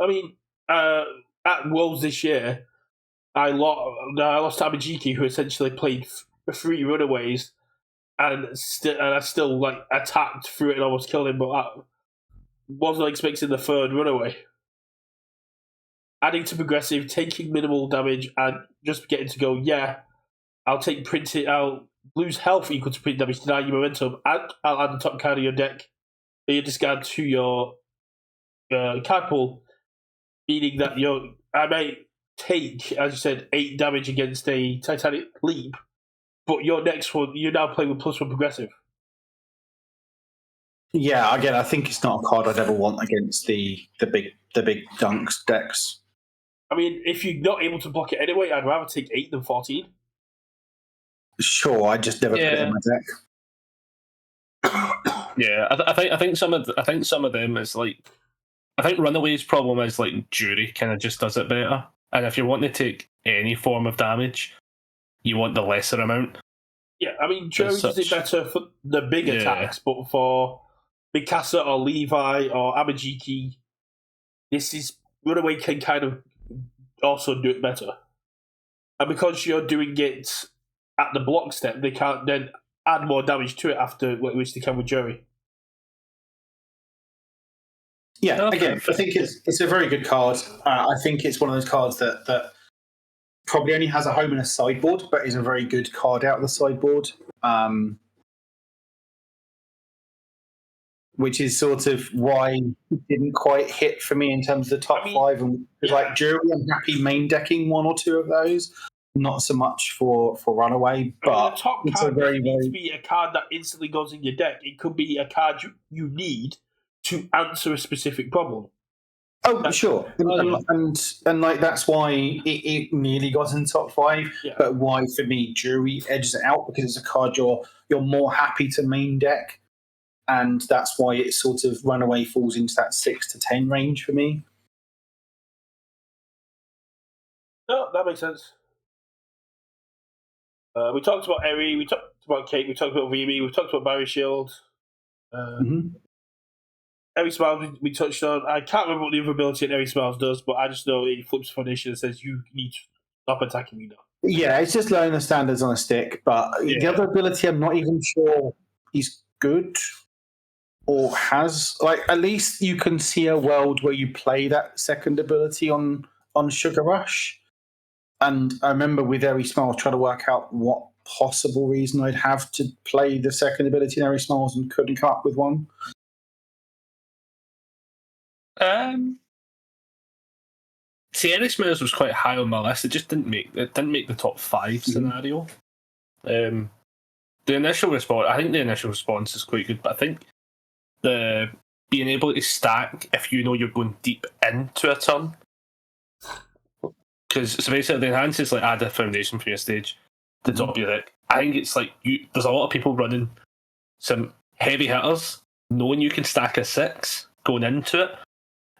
A: I mean, at Worlds this year, I lost to Abijiki, who essentially played 3 Runaways, and I still attacked through it and almost killed him, but I wasn't expecting the 3rd Runaway. Adding to progressive, taking minimal damage, and just getting to go, I'll take printed, I'll lose health equal to print damage, deny you momentum, and I'll add the top card of your deck, your discard to your card pool, meaning that I might take, as you said, 8 damage against a Titanic Leap, but your next one, you're now playing with +1 progressive.
B: Yeah, again, I think it's not a card I'd ever want against the big dunks decks.
A: I mean, if you're not able to block it anyway, I'd rather take 8 than 14.
B: Sure, I just never put it in my deck.
C: Yeah, I think some of them is like, I think Runaway's problem is like Jury kind of just does it better, and if you want to take any form of damage, you want the lesser amount.
A: Yeah, I mean, Jury does it better for the big attacks, but for Mikasa or Levi or Abajiki, Runaway can kind of also do it better. And because you're doing it at the block step, they can't then add more damage to it after which they can with Jury.
B: Yeah, again, I think it's a very good card. I think it's one of those cards that probably only has a home in a sideboard, but is a very good card out of the sideboard. Which is sort of why it didn't quite hit for me in terms of the top five. And like Jury, I'm happy main decking one or two of those. Not so much for Runaway, but
A: the top
B: it's
A: card doesn't need to be a card that instantly goes in your deck. It could be a card you need to answer a specific problem.
B: Oh, sure. And like that's why it nearly got in the top five.
A: Yeah.
B: But why for me, Jury edges it out because it's a card you're more happy to main deck. And that's why it sort of Runaway falls into that 6 to 10 range for me.
A: No, that makes sense. We talked about Eri, we talked about Kate, we talked about VME, we talked about Barry Shield. Eri Smiles we touched on. I can't remember what the other ability in Eri Smiles does, but I just know it flips foundation and says you need to stop attacking me now.
B: Yeah, it's just learning the standards on a stick, but the other ability I'm not even sure he's good or has. Like, at least you can see a world where you play that second ability on Sugar Rush. And I remember with Eri Smiles trying to work out what possible reason I'd have to play the second ability in Eri Smiles and couldn't come up with one.
C: See, Eri Smiles was quite high on my list. It just didn't make the top 5 scenario. The initial response, I think the initial response is quite good, but I think the being able to stack if you know you're going deep into a turn. Because so basically the enhance is like add a foundation for your stage to top of your deck. I think it's like there's a lot of people running some heavy hitters, knowing you can stack a 6 going into it,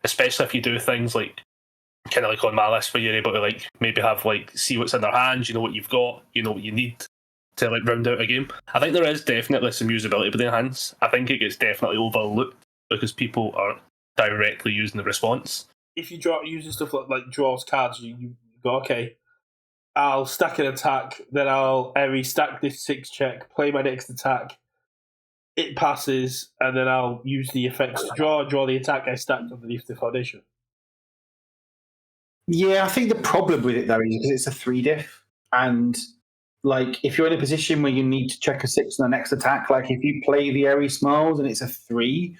C: especially if you do things like kind of like on my list where you're able to like maybe have like see what's in their hands, you know what you've got, you know what you need to like round out a game. I think there is definitely some usability with the enhance. I think it gets definitely overlooked because people are directly using the response.
A: If you using stuff like draws cards, you go, okay, I'll stack an attack, then I'll stack this 6 check, play my next attack, it passes, and then I'll use the effects to draw the attack I stacked underneath the foundation.
B: Yeah, I think the problem with it though is because it's a 3 diff, and like if you're in a position where you need to check a 6 on the next attack, like if you play the Eri Smiles and it's a 3,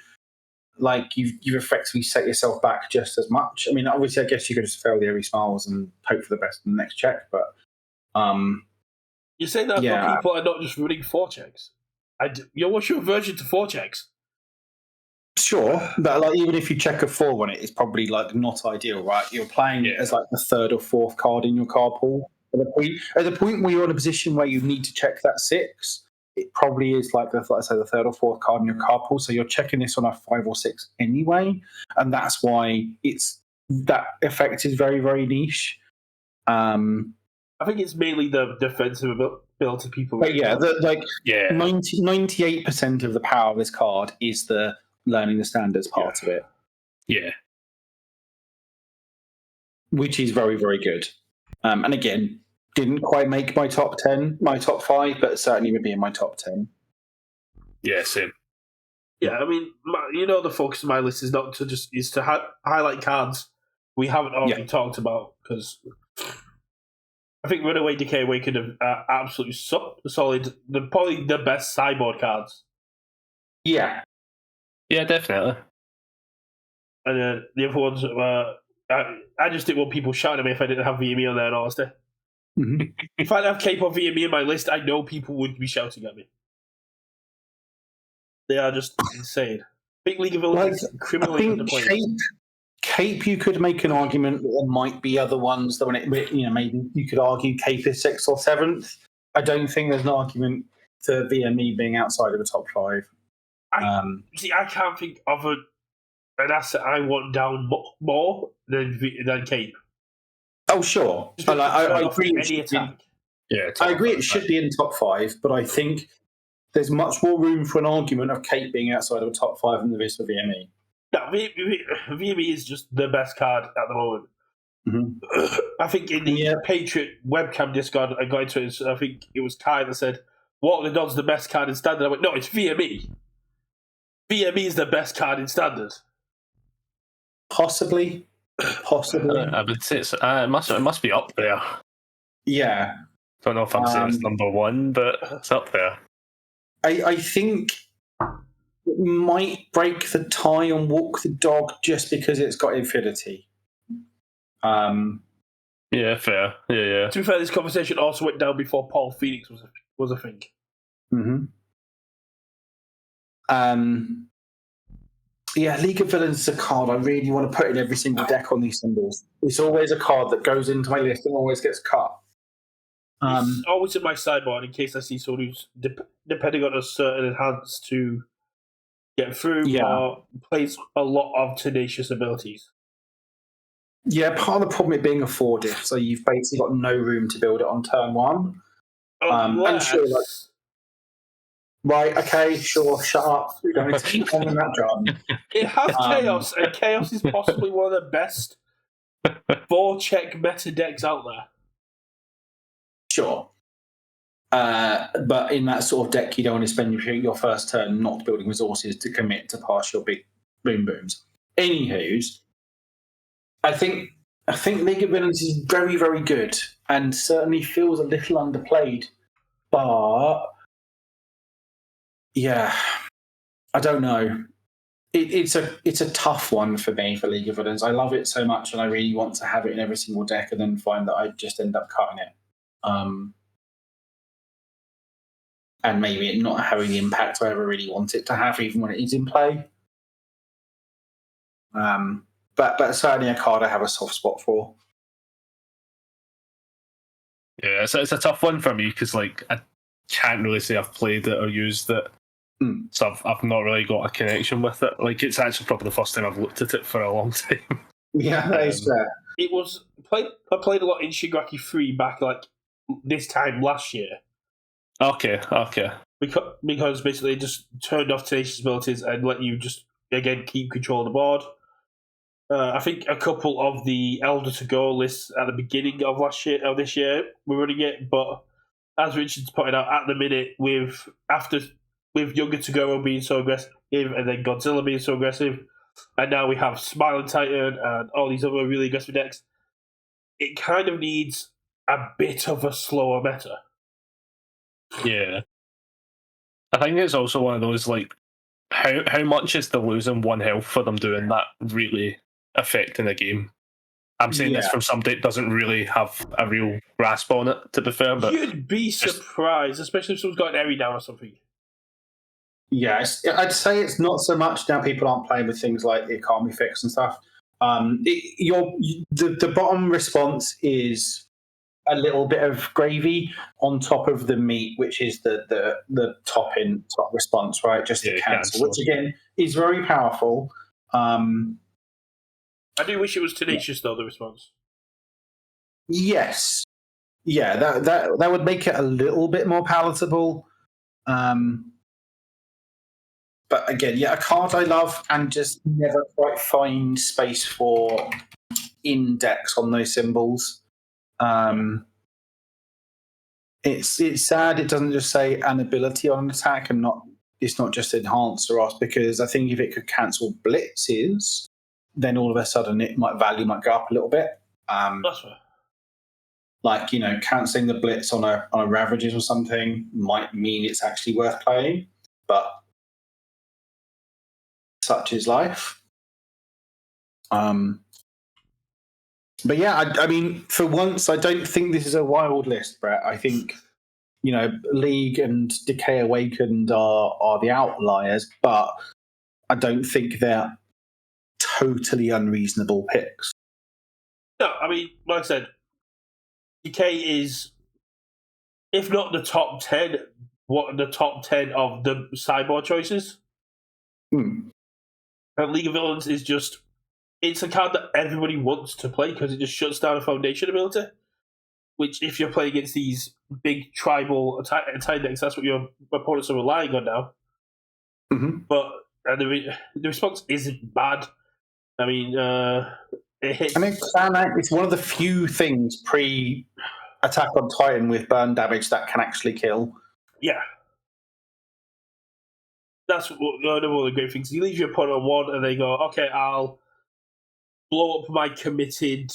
B: like you've effectively set yourself back just as much. I mean, obviously, I guess you could just fail the Eri Smiles and hope for the best in the next check, but
A: you're saying that people are not just running 4 checks. What's your aversion to 4 checks?
B: Sure, but like even if you check a 4 on it, it's probably like not ideal, right? You're playing it as like the 3rd or 4th card in your card pool. At the point where you're in a position where you need to check that 6, it probably is like the 3rd or 4th card in your card pool. So you're checking this on a 5 or 6 anyway, and that's why that effect is very, very niche.
A: I think it's mainly the defensive ability people.
B: But 98% of the power of this card is the learning the standards part of it.
C: Yeah.
B: Which is very, very good. And again, didn't quite make my top 10, my top 5, but certainly would be in my top 10.
C: Yeah, same.
A: Yeah, I mean, the focus of my list is not to highlight cards we haven't already talked about, because I think Runaway, Decay Awakened are absolutely solid. They're probably the best sideboard cards.
B: Yeah.
C: Yeah, definitely.
A: And the other ones, I just didn't want people shouting at me if I didn't have VME on there, in honesty.
B: Mm-hmm.
A: If I didn't have Cape or VME in my list, I know people would be shouting at me. They are just insane. Big League abilities, criminally underplayed.
B: Cape, you could make an argument that there might be other ones that maybe you could argue Cape is 6th or 7th. I don't think there's an argument for VME being outside of the top 5.
A: See, I can't think of an asset I want down more than Cape.
B: Oh, sure. I agree.
A: Any attack.
B: I agree it should be in top 5, but I think there's much more room for an argument of Cape being outside of the top 5 than there is for VME.
A: No, VME is just the best card at the moment.
B: Mm-hmm.
A: I think in the Patriot webcam Discord I got into it, I think it was Kai that said, "What the Dod's the best card in Standard?" I went, "No, it's VME. VME is the best card in Standard."
B: Possibly.
C: I would say it must be up there.
B: Yeah.
C: Don't know if I'm saying it's number 1, but it's up there.
B: I think it might break the tie on Walk the Dog just because it's got Infinity.
C: Yeah, fair. Yeah.
A: To be fair, this conversation also went down before Paul Phoenix was a thing.
B: Mm-hmm. Yeah, League of Villains is a card I really want to put in every single deck on these symbols. It's always a card that goes into my list and always gets cut.
A: It's always in my sideboard in case I see someone who's depending on a certain enhance to get through or plays a lot of tenacious abilities.
B: Yeah, part of the problem with being a 4-diff, so you've basically got no room to build it on turn 1.
A: Unless...
B: I'm sure, right, okay, sure, shut up. We don't need to keep on in that job.
A: It has Chaos, and Chaos is possibly one of the best 4-check meta decks out there.
B: Sure. But in that sort of deck, you don't want to spend your first turn not building resources to commit to pass your big booms. Anywho's, I think League of Villains is very, very good and certainly feels a little underplayed. But yeah, I don't know. It's a tough one for me for League of Villains. I love it so much, and I really want to have it in every single deck, and then find that I just end up cutting it. And maybe it not having the impact I ever really want it to have, even when it is in play. But certainly a card I have a soft spot for.
C: Yeah, it's a tough one for me because I can't really say I've played it or used it, so I've not really got a connection with it. It's actually probably the first time I've looked at it for a long time.
B: Yeah, that is fair.
A: It was I played a lot in Shigaraki 3 back this time last year.
C: Okay.
A: Because basically it just turned off tenacious abilities and let you just again keep control of the board. I think a couple of the Elder to Go lists at the beginning of this year were running it, but as Richard's pointed out, at the minute with Younger to Go being so aggressive and then Godzilla being so aggressive, and now we have Smiling Titan and all these other really aggressive decks, it kind of needs a bit of a slower meta.
C: Yeah. I think it's also one of those, how much is the losing 1 health for them doing that really affecting the game? I'm saying this from somebody that doesn't really have a real grasp on it, to be fair. But
A: you'd be surprised, especially if someone's got an Eri down or something.
B: Yeah, I'd say it's not so much now people aren't playing with things like the economy fix and stuff. The bottom response is a little bit of gravy on top of the meat, which is the top response, right? Just to cancel, which again is very powerful.
A: I do wish it was tenacious though, the response.
B: Yes. Yeah, that would make it a little bit more palatable. But again, a card I love and just never quite find space for index on those symbols. It's sad it doesn't just say an ability on an attack and it's not just enhanced or off, because I think if it could cancel blitzes, then all of a sudden value might go up a little bit.
A: That's fair.
B: Cancelling the blitz on a Ravages or something might mean it's actually worth playing, but such is life. But yeah, I mean, for once, I don't think this is a wild list, Brett. I think, League and Decay Awakened are the outliers, but I don't think they're totally unreasonable picks.
A: No, I mean, like I said, Decay is if not the top 10, what are the top 10 of the sideboard choices?
B: Hmm.
A: And League of Villains is just, it's a card that everybody wants to play because it just shuts down a foundation ability. Which, if you're playing against these big tribal attack decks, that's what your opponents are relying on now.
B: Mm-hmm.
A: But the response isn't bad. I mean, it hits.
B: I mean, it's one of the few things pre-Attack on Titan with burn damage that can actually kill.
A: Yeah. That's one of the great things. You leave your opponent on one, and they go, okay, I'll blow up my committed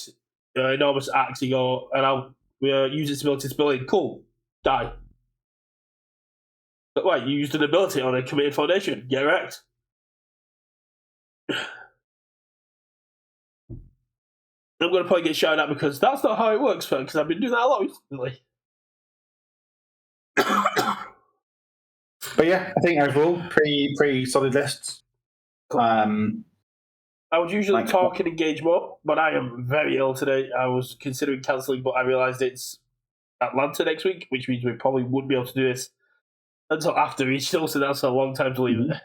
A: enormous axe, and I'll use its ability to spill in. Cool. Die. But wait, you used an ability on a committed foundation. Get wrecked. I'm going to probably get shouted at because that's not how it works, because I've been doing that a lot recently.
B: But yeah, I think overall, pretty solid lists.
A: I would usually talk and engage more, but I am very ill today. I was considering cancelling, but I realised it's Atlanta next week, which means we probably wouldn't be able to do this until after regional, so that's a long time to leave it.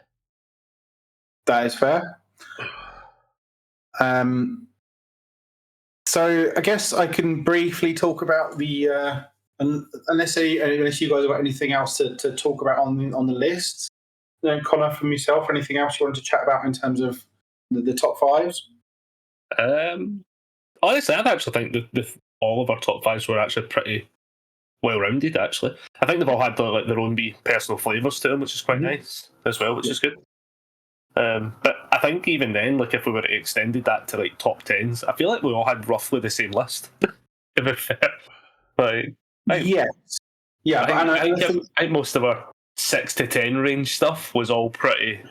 B: That is fair. So I guess I can briefly talk about the unless you guys have got anything else to talk about on the list. Connor, from yourself, anything else you wanted to chat about in terms of the top fives?
C: Honestly, I actually think that all of our top fives were actually pretty well rounded. Actually, I think they've all had their own personal flavours to them, which is quite nice as well, which is good. But I think even then, if we were to extended that to top tens, I feel like we all had roughly the same list. If it's fair,
B: yes, yeah,
C: I think most of our 6 to 10 range stuff was all pretty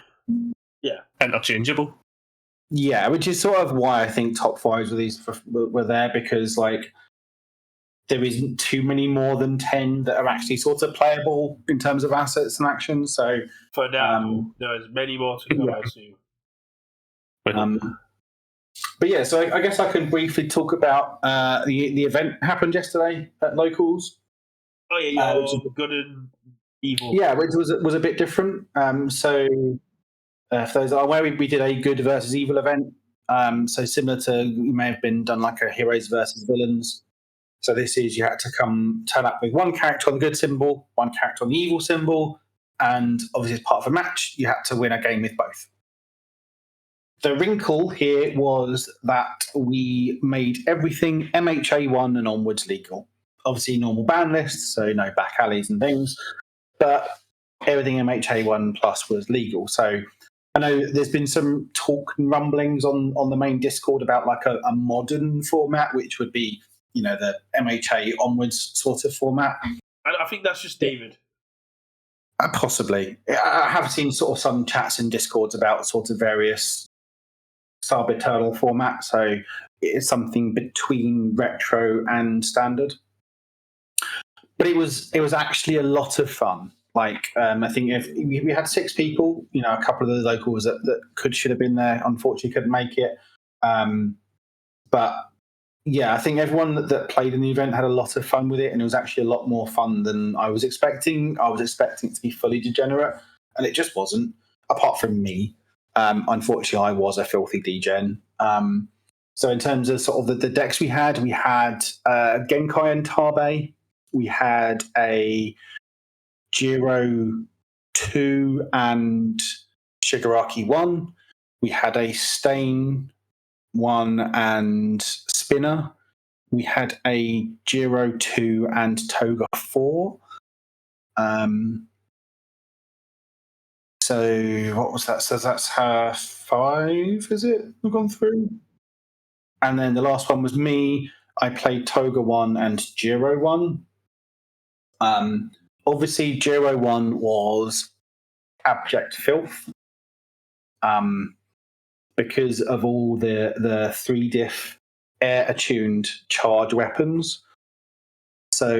C: interchangeable.
B: Yeah, which is sort of why I think top fives were there, because there isn't too many more than 10 that are actually sort of playable in terms of assets and actions. So
A: for now, there's many more to come, I assume.
B: But yeah, so I guess I can briefly talk about the event happened yesterday at Locals.
A: Oh yeah, good and evil.
B: Yeah, which was a bit different. So for those that are aware, we did a good versus evil event. So similar to, you may have been done like a heroes versus villains. So this is, you had to turn up with one character on the good symbol, one character on the evil symbol, and obviously as part of a match, you had to win a game with both. The wrinkle here was that we made everything MHA1 and onwards legal. Obviously normal ban lists, so no back alleys and things, but everything MHA1 plus was legal. So I know there's been some talk and rumblings on the main Discord about a modern format, which would be, the MHA onwards sort of format.
A: I think that's just David.
B: Possibly. I have seen sort of some chats in Discords about sort of various sub-eternal formats, so it's something between retro and standard. But it was actually a lot of fun. I think if we had 6 people, a couple of the locals that should have been there, unfortunately couldn't make it. But yeah, I think everyone that played in the event had a lot of fun with it, and it was actually a lot more fun than I was expecting. I was expecting it to be fully degenerate, and it just wasn't, apart from me. Unfortunately, I was a filthy degen. So in terms of sort of the decks we had Genkai and Tabe. We had a Jiro 2 and Shigaraki 1. We had a Stain 1 and Spinner. We had a Jiro 2 and Toga 4. So what was that? So that's her 5, is it? We've gone through. And then the last one was me. I played Toga 1 and Jiro 1. Obviously, Jiro 1 was abject filth because of all the 3-diff air-attuned charge weapons. So,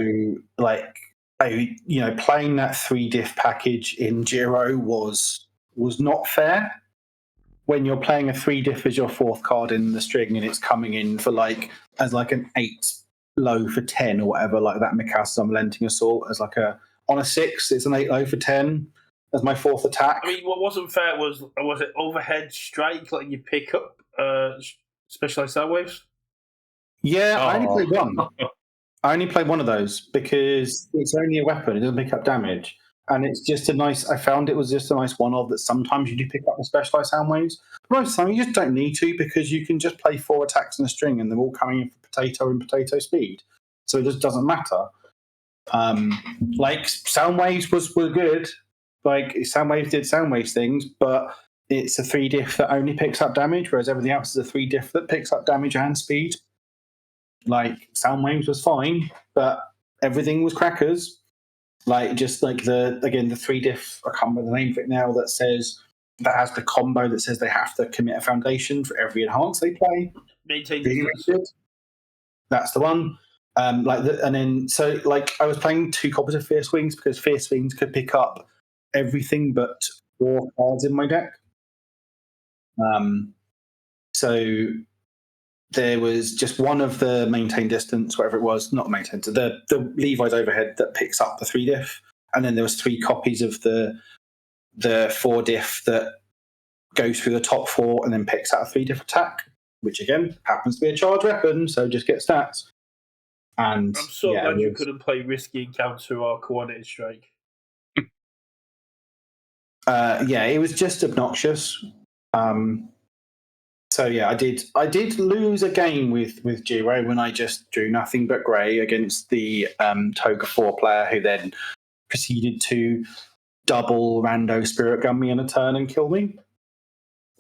B: playing that 3-diff package in Jiro was not fair. When you're playing a 3-diff as your 4th card in the string and it's coming in for as an 8 low for 10 or whatever, like that Mikasa Unrelenting Assault as like on a 6, it's an 8 low for 10 as my 4th attack.
A: I mean, what wasn't fair was it overhead strike, letting you pick up specialized sound waves?
B: Yeah, I only played one. I only played one of those because it's only a weapon; it doesn't pick up damage, and it's just a nice. I found it was just a nice one-off that sometimes you do pick up the specialized sound waves. But most of the time, you just don't need to because you can just play 4 attacks in a string, and they're all coming in for potato and potato speed, so it just doesn't matter. Like sound waves were good. Like sound waves did sound waves things, but it's a 3 diff that only picks up damage, whereas everything else is a 3 diff that picks up damage and speed. Like sound waves was fine, but everything was crackers. Like just like the 3 diff, I can't remember the name of it now, that has the combo that says they have to commit a foundation for every enhance they play.
A: Maintain.
B: That's the one. And then so like I was playing 2 copies of Fierce Wings because Fierce Wings could pick up everything but 4 cards in my deck. So there was just one of the maintain distance, whatever it was, not maintain, the Levi's overhead that picks up the 3 diff, and then there was 3 copies of the 4 diff that goes through the top 4 and then picks out a 3 diff attack, which again happens to be a charged weapon, so just get stats. And
A: I'm so glad you couldn't play Risky Encounter or Coordinated Strike.
B: It was just obnoxious. So yeah, I did lose a game with Jiro when I just drew nothing but grey against the Toga 4 player, who then proceeded to double rando spirit gun me in a turn and kill me.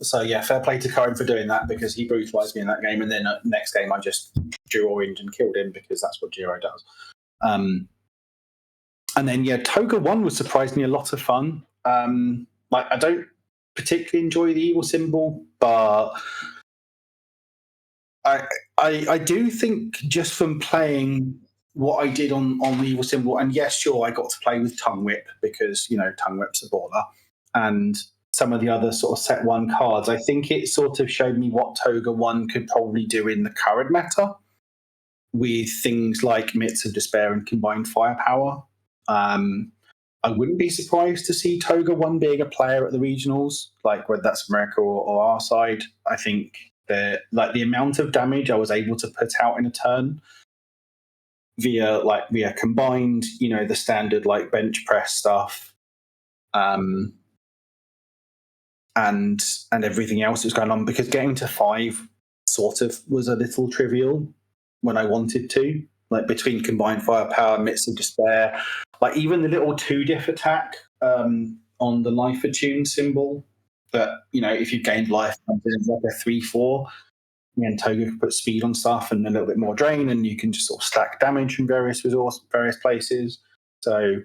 B: So yeah, fair play to Cohen for doing that because he brutalised me in that game, and then next game I just drew orange and killed him because that's what Jiro does. And then yeah, Toga 1 was surprisingly a lot of fun. Like I don't particularly enjoy the evil symbol, but I do think just from playing what I did on the evil symbol, and yes, sure, I got to play with Tongue Whip because Tongue Whip's a baller, and some of the other sort of set 1 cards. I think it sort of showed me what Toga 1 could probably do in the current meta with things like Mitts of Despair and Combined Firepower. I wouldn't be surprised to see Toga 1 being a player at the regionals, like whether that's America or our side. I think the amount of damage I was able to put out in a turn via combined, the standard like bench press stuff, and everything else that was going on, because getting to 5 sort of was a little trivial when I wanted to, like between Combined Firepower, Mitts of Despair, like even the little 2 diff attack on the Life Attune symbol that, if you gained life, it's like a 3/4, and Toga can put speed on stuff and a little bit more drain, and you can just sort of stack damage from various places. So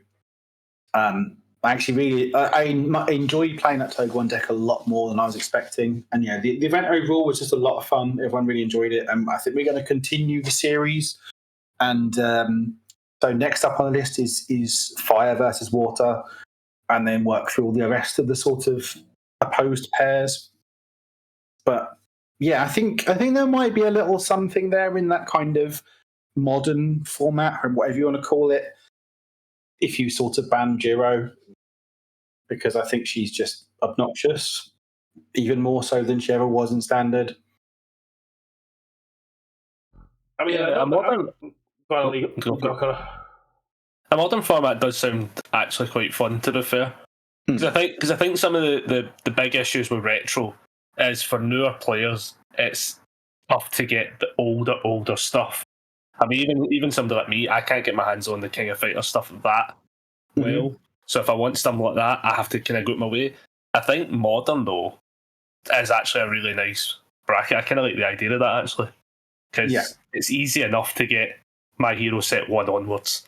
B: I actually I enjoy playing that Toga 1 deck a lot more than I was expecting. And yeah, the event overall was just a lot of fun. Everyone really enjoyed it. And I think we're going to continue the series. And so next up on the list is Fire versus Water, and then work through all the rest of the sort of opposed pairs. But yeah, I think there might be a little something there in that kind of modern format, or whatever you want to call it, if you sort of ban Jiro, because I think she's just obnoxious, even more so than she ever was in Standard.
A: I mean,
C: a modern format does sound actually quite fun, to be fair. Because I think some of the big issues with retro is for newer players, it's tough to get the older stuff. I mean, even somebody like me, I can't get my hands on the King of Fighters stuff that well. So if I want something like that, I have to kind of go my way. I think modern, though, is actually a really nice bracket. I kind of like the idea of that, actually. Because it's easy enough to get my hero set 1 onwards.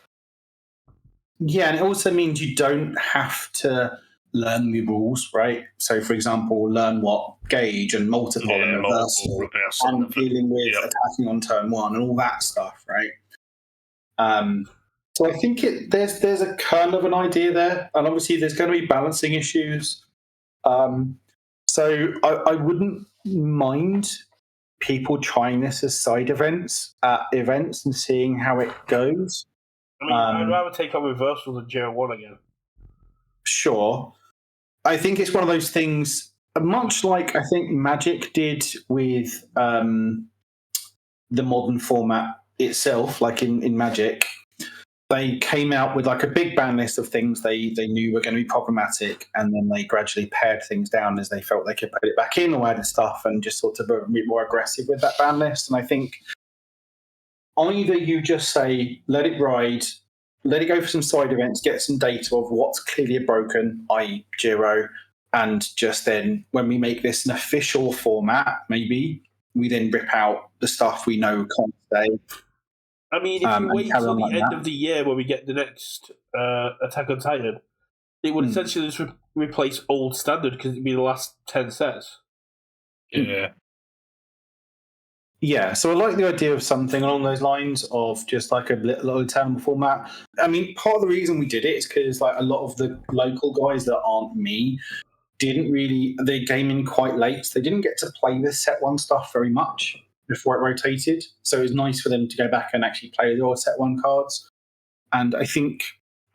B: Yeah, and it also means you don't have to learn the rules, right? So, for example, learn what gauge and multiple and reversal and dealing with attacking on turn 1 and all that stuff, right? So I think there's a kind of an idea there, and obviously there's going to be balancing issues. So I wouldn't mind people trying this as side events at events and seeing how it goes.
A: I mean, I'd rather take on reversal than JO1 again.
B: Sure. I think it's one of those things, much like I think Magic did with the modern format itself, like in Magic. They came out with like a big ban list of things they knew were going to be problematic, and then they gradually pared things down as they felt they could put it back in or added stuff and just sort of a bit more aggressive with that ban list. And I think either you just say, let it ride, let it go for some side events, get some data of what's clearly broken, i.e. Giro, and just then when we make this an official format, maybe we then rip out the stuff we know can't stay.
A: I mean, if you wait until the end of the year when we get the next Attack on Titan, it would essentially just replace old standard because it'd be the last 10 sets.
C: Yeah.
B: Yeah, so I like the idea of something along those lines of just like a little town format. I mean, part of the reason we did it is because like a lot of the local guys that aren't me they came in quite late. So they didn't get to play this set one stuff very much before it rotated. So it was nice for them to go back and actually play the set one cards. And I think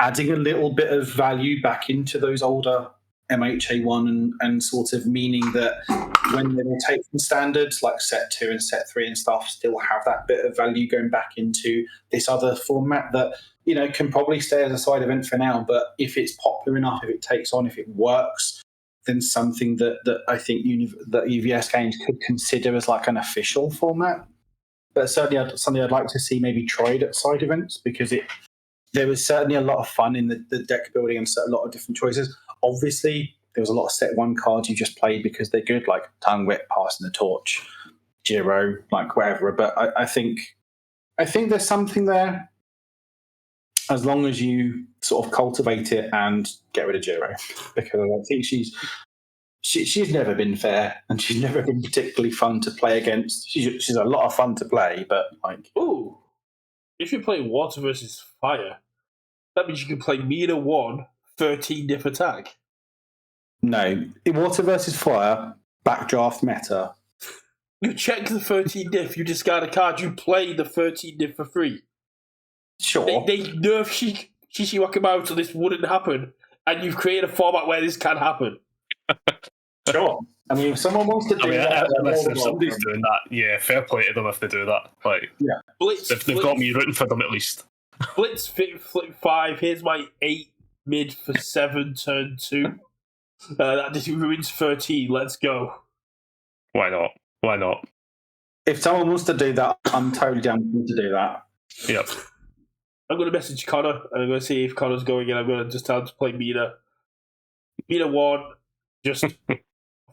B: adding a little bit of value back into those older MHA1 and sort of meaning that when they rotate from standards like set 2 and set 3 and stuff still have that bit of value going back into this other format that, you know, can probably stay as a side event for now. But if it's popular enough, if it takes on, if it works, then something that I think that UVS Games could consider as like an official format. But certainly something I'd like to see maybe tried at side events, because there was certainly a lot of fun in the deck building and a lot of different choices. Obviously, there was a lot of set one cards you just played because they're good, like Tongue Whip, Passing the Torch, Giro, like whatever. But I think there's something there as long as you sort of cultivate it and get rid of Giro, because I think she's never been fair and she's never been particularly fun to play against. She's a lot of fun to play, but like,
A: ooh, if you play water versus fire, that means you can play Mina 1, 13 diff attack.
B: No, in water versus fire, backdraft meta.
A: You check the 13 diff, you discard a card, you play the 13 diff for free.
B: Sure.
A: They nerf Shishi Wakamoto so this wouldn't happen, and you've created a format where this can happen.
B: Sure. I mean, if someone wants to do that,
C: if somebody's doing that, yeah, fair play to them if they do that. Like,
B: yeah,
C: they've got me rooting for them at least.
A: Blitz flip 5. Here's my 8 mid for 7 turn 2. That just ruins 13. Let's go.
C: Why not? Why not?
B: If someone wants to do that, I'm totally down with them to do that.
C: Yep.
A: I'm going to message Connor, and I'm going to see if Connor's going in. I'm going to just tell him to play Mina. Mina 1, just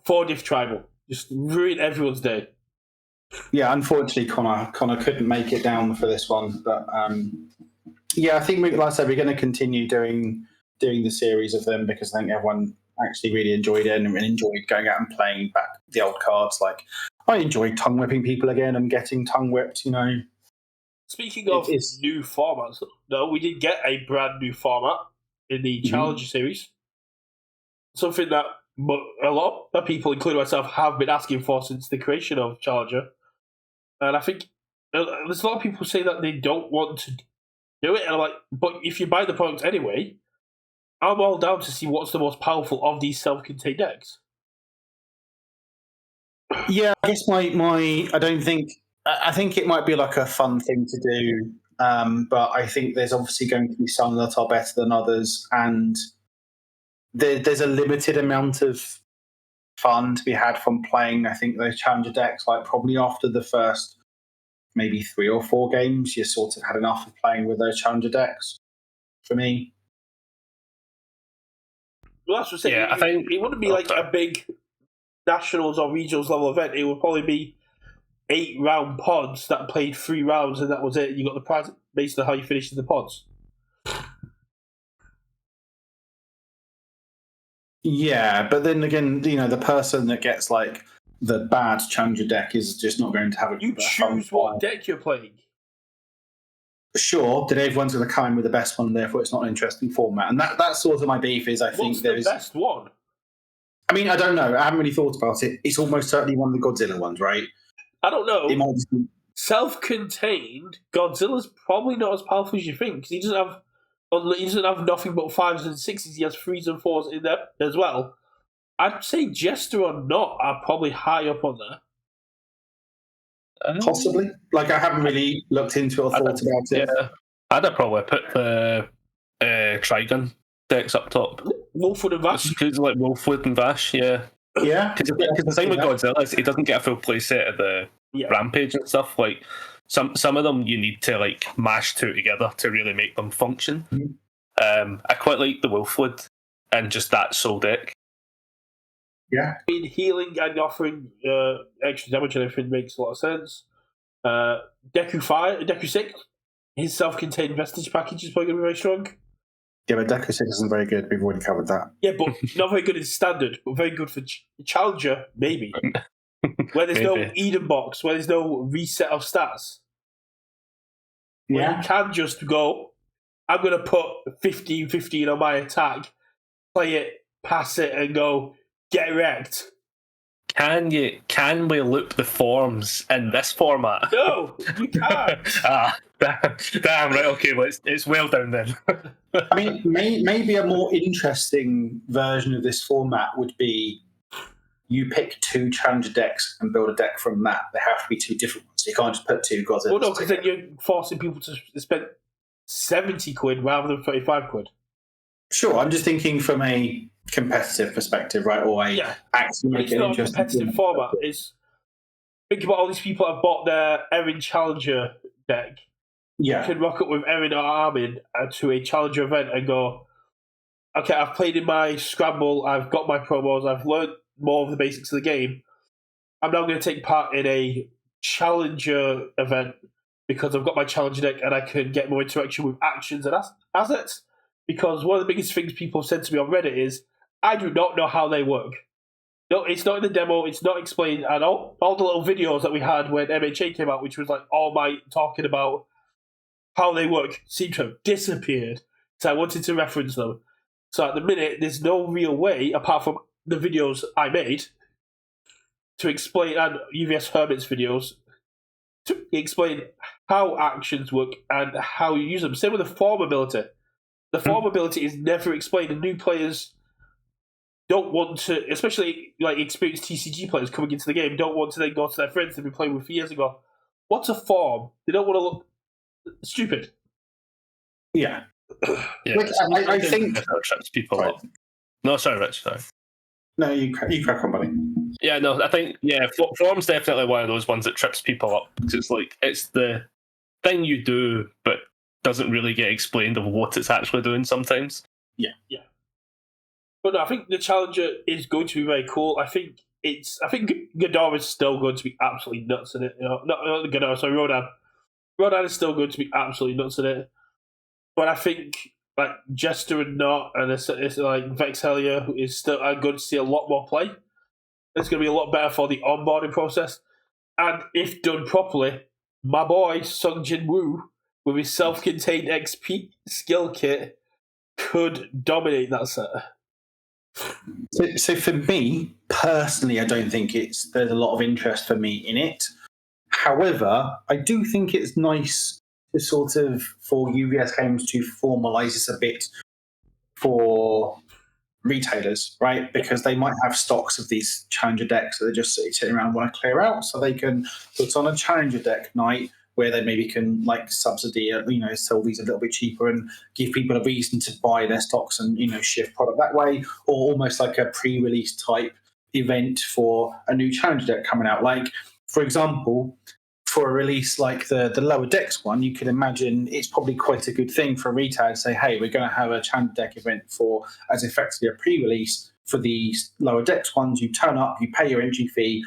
A: 4 diff tribal. Just ruin everyone's day.
B: Yeah, unfortunately, Connor couldn't make it down for this one. But yeah, I think, like I said, we're going to continue doing the series of them because I think everyone actually really enjoyed it and enjoyed going out and playing back the old cards. Like, I enjoyed tongue whipping people again and getting tongue whipped, you know.
A: Speaking of new formats, no, we did get a brand new format in the Challenger series. Something that a lot of people, including myself, have been asking for since the creation of Challenger. And I think there's a lot of people say that they don't want to do it. And I'm like, but if you buy the product anyway, I'm all down to see what's the most powerful of these self-contained decks.
B: Yeah, I guess I think it might be like a fun thing to do, but I think there's obviously going to be some that are better than others, and there's a limited amount of fun to be had from playing, I think, those Challenger decks. Like, probably after the first maybe 3 or 4 games, you sort of had enough of playing with those Challenger decks, for me.
A: Well, that's what I'm saying. Yeah, I think it wouldn't be like a big nationals or regionals level event. It would probably be 8-round pods that played 3 rounds and that was it. You got the prize based on how you finished in the pods.
B: Yeah, but then again, you know, the person that gets like the bad Challenger deck is just not going to have a.
A: You choose what deck you're playing.
B: Sure, that everyone's going to come in with the best one, and therefore it's not an interesting format. And that's sort of my beef. Is I think
A: there's the best one.
B: I mean, I don't know. I haven't really thought about it. It's almost certainly one of the Godzilla ones, right?
A: I don't know.
B: It might just be,
A: Self-contained, Godzilla's probably not as powerful as you think, because he doesn't have nothing but 5s and 6s. He has 3s and 4s in there as well. I'd say Jester or not are probably high up on there.
B: possibly. Like, I haven't really looked into it or thought about it.
C: Yeah, I'd probably put the Trigun decks up top.
A: Wolfwood and Vash.
C: Because like Wolfwood and Vash, yeah.
B: Yeah.
C: Because the thing with Godzilla is he doesn't get a full play set of the
A: Yeah.
C: Rampage and stuff. Like some of them you need to like mash two together to really make them function. I quite like the Wolfwood and just that soul deck.
B: Yeah.
A: Healing and offering extra damage and everything makes a lot of sense. Deku 6, his self-contained vestige package is probably going to be very strong.
B: Yeah, but Deku 6 isn't very good. We've already covered that.
A: Yeah, but not very good in standard, but very good for Challenger, maybe. Where there's no Eden box, where there's no reset of stats. Where you can just go, I'm going to put 15-15 on my attack, play it, pass it, and go, get wrecked.
C: Can we loop the forms in this format?
A: No, you can't.
C: Damn, right, okay, well, it's well down then.
B: I mean, maybe a more interesting version of this format would be you pick two challenger decks and build a deck from that. They have to be two different ones. You can't just put two Godzillas.
A: Well, no, because then you're forcing people to spend 70 quid rather than 35 quid.
B: Sure, I'm just thinking from a competitive perspective, right? Or actually make it
A: not
B: interesting.
A: A competitive format. It's think about all these people that have bought their Erin Challenger deck.
B: Yeah.
A: You can rock up with Erin or Armin to a Challenger event and go, okay, I've played in my Scramble, I've got my promos, I've learned more of the basics of the game. I'm now going to take part in a Challenger event because I've got my Challenger deck and I can get more interaction with actions and assets. Because one of the biggest things people have said to me on Reddit is, I do not know how they work. No, it's not in the demo, it's not explained, and all the little videos that we had when MHA came out, which was like All Might talking about how they work, seem to have disappeared. So I wanted to reference them. So at the minute, there's no real way, apart from the videos I made, to explain, and UVS Hermit's videos, to explain how actions work and how you use them. Same with the form ability. The form ability is never explained, and new players don't want to, especially like experienced TCG players coming into the game, don't want to then go to their friends they've been playing with for years and go, what's a form? They don't want to look stupid.
B: Yeah.
C: Yeah,
B: Look, I think
C: that trips people up. No, sorry, Rich. Sorry.
B: No, you crack on, buddy.
C: Yeah, no, I think form's definitely one of those ones that trips people up because it's like it's the thing you do, but doesn't really get explained of what it's actually doing sometimes.
A: Yeah. But no, I think the Challenger is going to be very cool. I think Ghidorah is still going to be absolutely nuts in it. You know, not Ghidorah, sorry, Rodan. Rodan is still going to be absolutely nuts in it. But I think like Jester and Not, and it's like Vexelia is still. I'm going to see a lot more play. It's going to be a lot better for the onboarding process, and if done properly, my boy Sung Jin Woo with his self-contained XP skill kit could dominate that set.
B: So for me personally, I don't think there's a lot of interest for me in it. However, I do think it's nice to sort of for UVS games to formalise this a bit for retailers, right? Because they might have stocks of these challenger decks that they're just sitting around and want to clear out, so they can put on a challenger deck night where they maybe can like subsidy, sell these a little bit cheaper and give people a reason to buy their stocks and shift product that way, or almost like a pre-release type event for a new challenger deck coming out. Like, for example, for a release like the lower decks one, you could imagine it's probably quite a good thing for a retailer to say, hey, we're going to have a challenger deck event for as effectively a pre-release for these lower decks ones. You turn up, you pay your entry fee,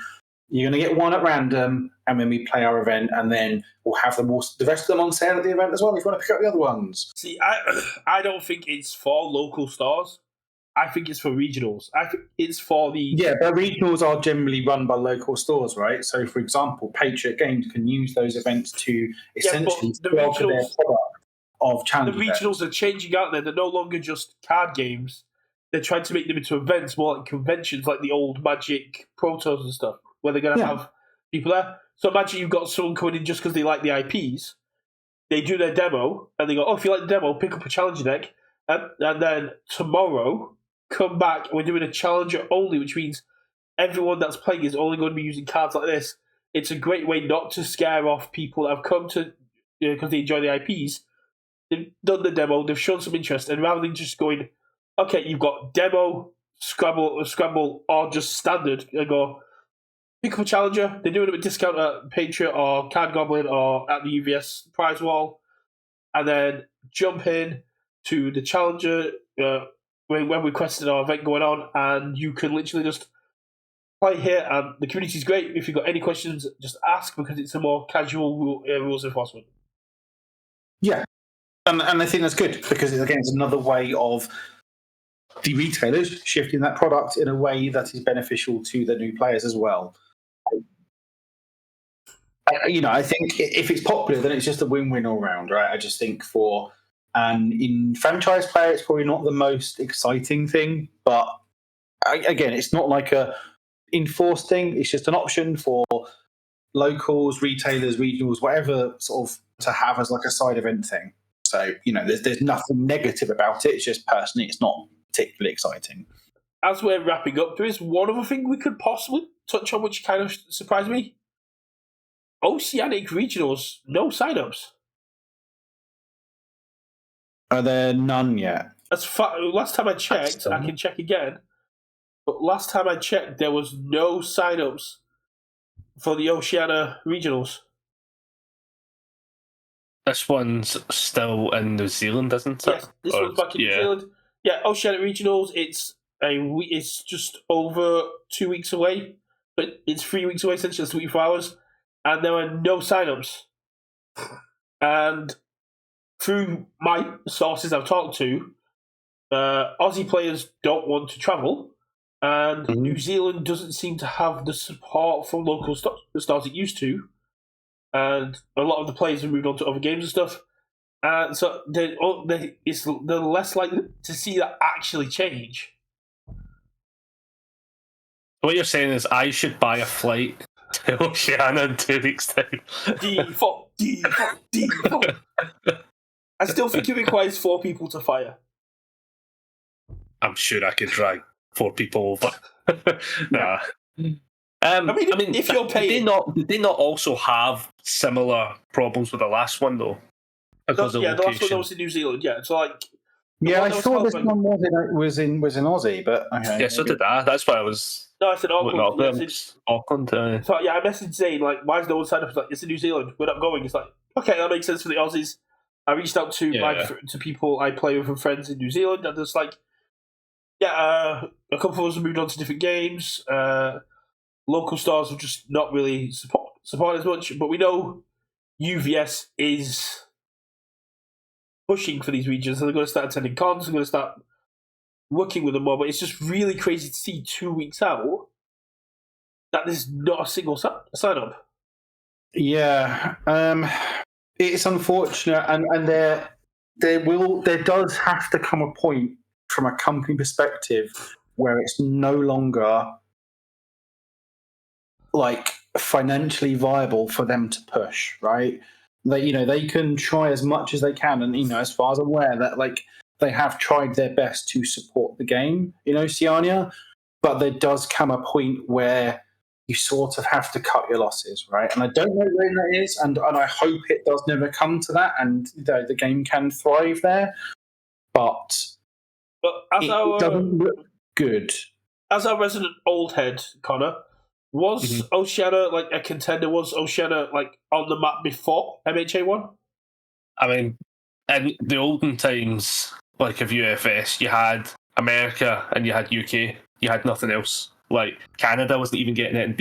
B: you're going to get one at random, and then we play our event, and then we'll have the rest of them on sale at the event as well if you want to pick up the other ones.
A: See, I don't think it's for local stores. I think it's for regionals. I think it's for the...
B: Yeah, but regionals are generally run by local stores, right? So, for example, Patriot Games can use those events to essentially
A: the
B: sell their product of challenger
A: The regionals are changing out there. They're no longer just card games. They're trying to make them into events, more like conventions, like the old Magic Protos and stuff, where they're going to have people there. So imagine you've got someone coming in just because they like the IPs. They do their demo, and they go, "Oh, if you like the demo, pick up a challenger deck." And then tomorrow, come back. We're doing a challenger only, which means everyone that's playing is only going to be using cards like this. It's a great way not to scare off people that have come to because they enjoy the IPs. They've done the demo, they've shown some interest, and rather than just going, okay, you've got demo, scramble, or just standard, and go pick up a challenger. They're doing it with discount at Patriot or Card Goblin or at the UVS prize wall, and then jump in to the challenger when we requested our event going on, and you can literally just play here. And the community is great. If you've got any questions, just ask because it's a more casual rules enforcement.
B: Yeah, and I think that's good because again, it's another way of the retailers shifting that product in a way that is beneficial to the new players as well. I think if it's popular, then it's just a win-win all round, right? I just think for an enfranchised player, it's probably not the most exciting thing, but again, it's not like a enforced thing. It's just an option for locals, retailers, regionals, whatever sort of to have as like a side event thing. So, there's nothing negative about it. It's just personally, it's not particularly exciting.
A: As we're wrapping up, there is one other thing we could possibly touch on, which kind of surprised me. Oceanic Regionals, no sign-ups.
B: Are there none yet?
A: Last time I checked, I can check again, but last time I checked, there was no sign-ups for the Oceania Regionals.
C: This one's still in New Zealand, isn't it?
A: Yes, this one's back in New Zealand. Yeah, Oceanic Regionals, it's just over 2 weeks away, but it's 3 weeks away, essentially, it's 24 hours, and there were no sign-ups. And through my sources I've talked to, Aussie players don't want to travel, and New Zealand doesn't seem to have the support from local stars it used to, and a lot of the players have moved on to other games and stuff, and so they're less likely to see that actually change.
C: What you're saying is I should buy a flight to Oceania in 2 weeks' time.
A: Default. I still think it requires 4 people to fire.
C: I'm sure I could drag 4 people over. Nah. I mean,
A: if you're paying,
C: did they not also have similar problems with the last one though? Because
A: the last one was in New Zealand. Yeah, so like.
B: Yeah, I thought this one was in Aussie, but okay.
C: Yeah, so did I. That's why I was.
A: No, I said Auckland.
C: Auckland.
A: So yeah, I messaged Zane like, "Why is no one signed up?" He's like, "It's in New Zealand. We're not going." It's like, okay, that makes sense for the Aussies. I reached out to to people I play with and friends in New Zealand, and it's like, a couple of us have moved on to different games. Local stars have just not really support as much, but we know UVS is pushing for these regions, and they're going to start attending cons. They're going to start working with them more. But it's just really crazy to see 2 weeks out that there's not a single sign up.
B: Yeah, it's unfortunate, and there does have to come a point from a company perspective where it's no longer like financially viable for them to push, right? They can try as much as they can, and as far as I'm aware, that like they have tried their best to support the game in Oceania, but there does come a point where you sort of have to cut your losses, right? And I don't know when that is, and I hope it does never come to that, and the game can thrive there. But it doesn't look good.
A: As our resident old head, Connor, was Oceania like a contender? Was Oceania like on the map before MHA1?
C: I mean, in the olden times, like of UFS, you had America and you had UK. You had nothing else. Like Canada wasn't even getting it. And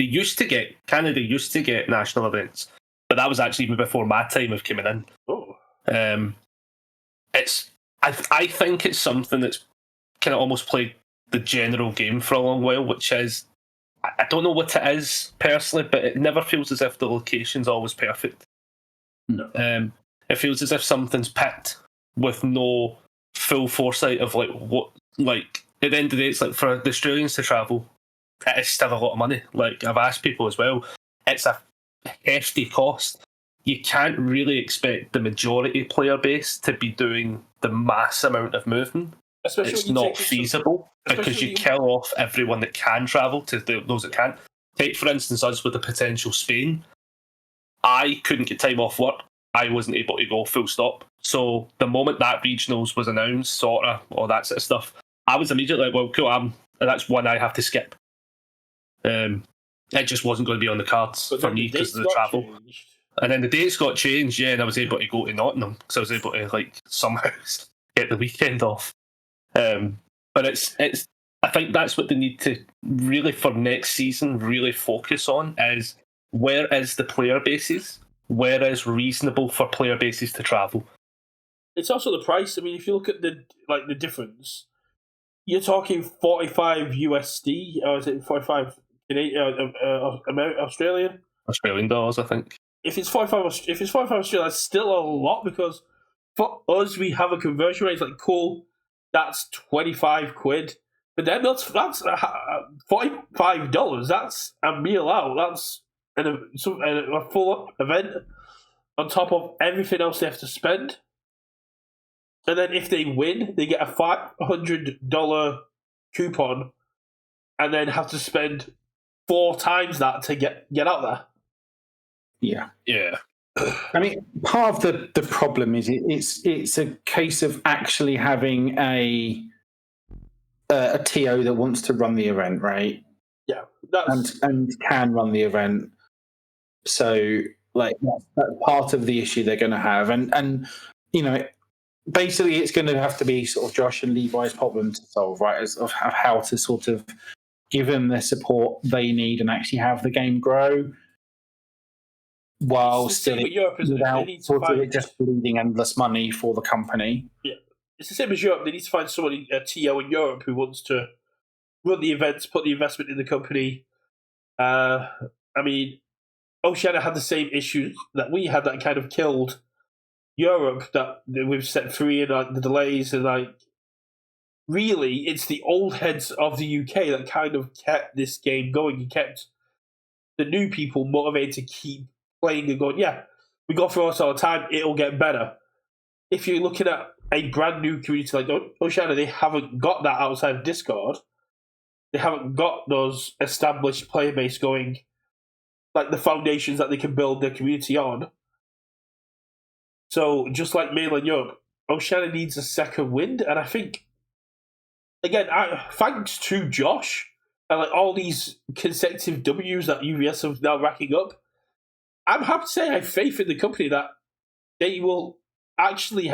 C: Canada used to get national events, but that was actually even before my time of coming in.
A: Oh,
C: I think it's something that's kind of almost played the general game for a long while, which is, I don't know what it is personally, but it never feels as if the location's always perfect.
B: No.
C: It feels as if something's picked with no full foresight of like what, like at the end of the day, it's like for the Australians to travel, it is still a lot of money. Like I've asked people as well, it's hefty cost, you can't really expect the majority player base to be doing the mass amount of movement.
A: Especially
C: It's
A: when you
C: not
A: take
C: feasible because
A: especially
C: you
A: you-
C: kill off everyone that can travel to those that can't. Take, for instance, us with the potential Spain. I couldn't get time off work. I wasn't able to go full stop. So the moment that regionals was announced, sort of, all that sort of stuff, I was immediately like, well, cool, that's one I have to skip. It just wasn't going to be on the cards
A: But
C: for
A: then
C: me
A: the
C: because
A: dates
C: of the
A: got
C: travel.
A: changed.
C: And then the dates got changed, yeah, and I was able to go to Nottingham because I was able to like somehow get the weekend off. But it's I think that's what they need to really for next season really focus on is where is the player bases, where is reasonable for player bases to travel.
A: It's also the price. I mean, if you look at the difference, you're talking 45 USD, or is it 45 Canadian, Australian?
C: Australian dollars, I think.
A: If it's 45 Australian, that's still a lot because for us we have a conversion rate. It's like cool, that's 25 quid. But then that's $45. That's a meal out. That's a full event on top of everything else they have to spend. And then if they win, they get a $500 coupon, and then have to spend 4 times that to get out there.
B: Yeah.
C: Yeah.
B: I mean, part of the problem is it's a case of actually having a TO that wants to run the event, right?
A: Yeah, that's
B: And can run the event. So, like, that's part of the issue they're going to have, and you know, basically, it's going to have to be sort of Josh and Levi's problem to solve, right? Of how to sort of give them the support they need and actually have the game grow, while
A: It's the
B: still
A: same with Europe, isn't it? They
B: without
A: need to
B: sort of
A: find-
B: it just bleeding endless money for the company.
A: it's the same as Europe. They need to find somebody, a TO in Europe, who wants to run the events, put the investment in the company. I mean, Oceania had the same issues that we had that kind of killed Europe, that we've set free, and like the delays, and like really it's the old heads of the UK that kind of kept this game going and kept the new people motivated to keep playing and going, yeah, we go through this all the time, it'll get better. If you're looking at a brand new community like Oceania, they haven't got that outside of Discord. They haven't got those established player base going, like the foundations that they can build their community on. So just like mainland Europe, Oceania needs a second wind, and I think, again, thanks to Josh and like all these consecutive W's that UVS have now racking up, I'm happy to say I have faith in the company that they will actually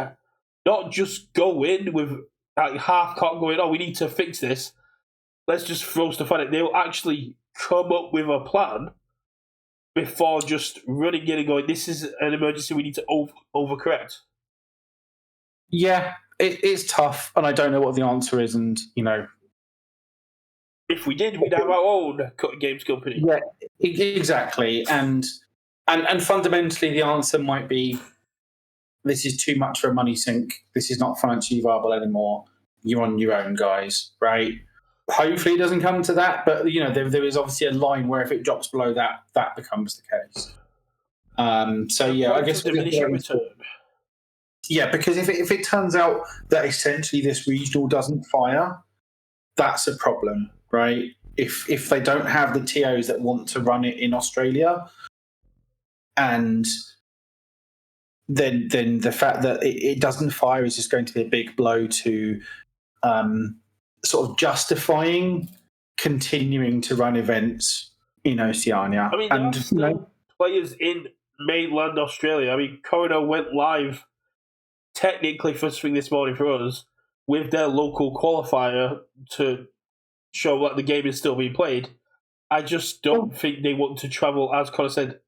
A: not just go in with like half cock going, oh, we need to fix this, let's just throw stuff at it. They will actually come up with a plan before just running in and going, this is an emergency, we need to overcorrect.
B: Yeah, it's tough, and I don't know what the answer is. And you know,
A: if we did, we'd have our own cutting games company.
B: yeah, exactly. And fundamentally, the answer might be, this is too much for a money sink. This is not financially viable anymore. You're on your own, guys. Right? Hopefully, it doesn't come to that. But you know, there is obviously a line where if it drops below that, that becomes the case. So yeah, I guess
A: diminishing return.
B: yeah, because if it turns out that essentially this regional doesn't fire, that's a problem, right? If they don't have the TOs that want to run it in Australia, and then the fact that it doesn't fire is just going to be a big blow to sort of justifying continuing to run events in Oceania.
A: I mean, there are still players in mainland Australia. I mean, Corridor went live technically first thing this morning for us with their local qualifier to show that the game is still being played. I just don't think they want to travel, as Connor said,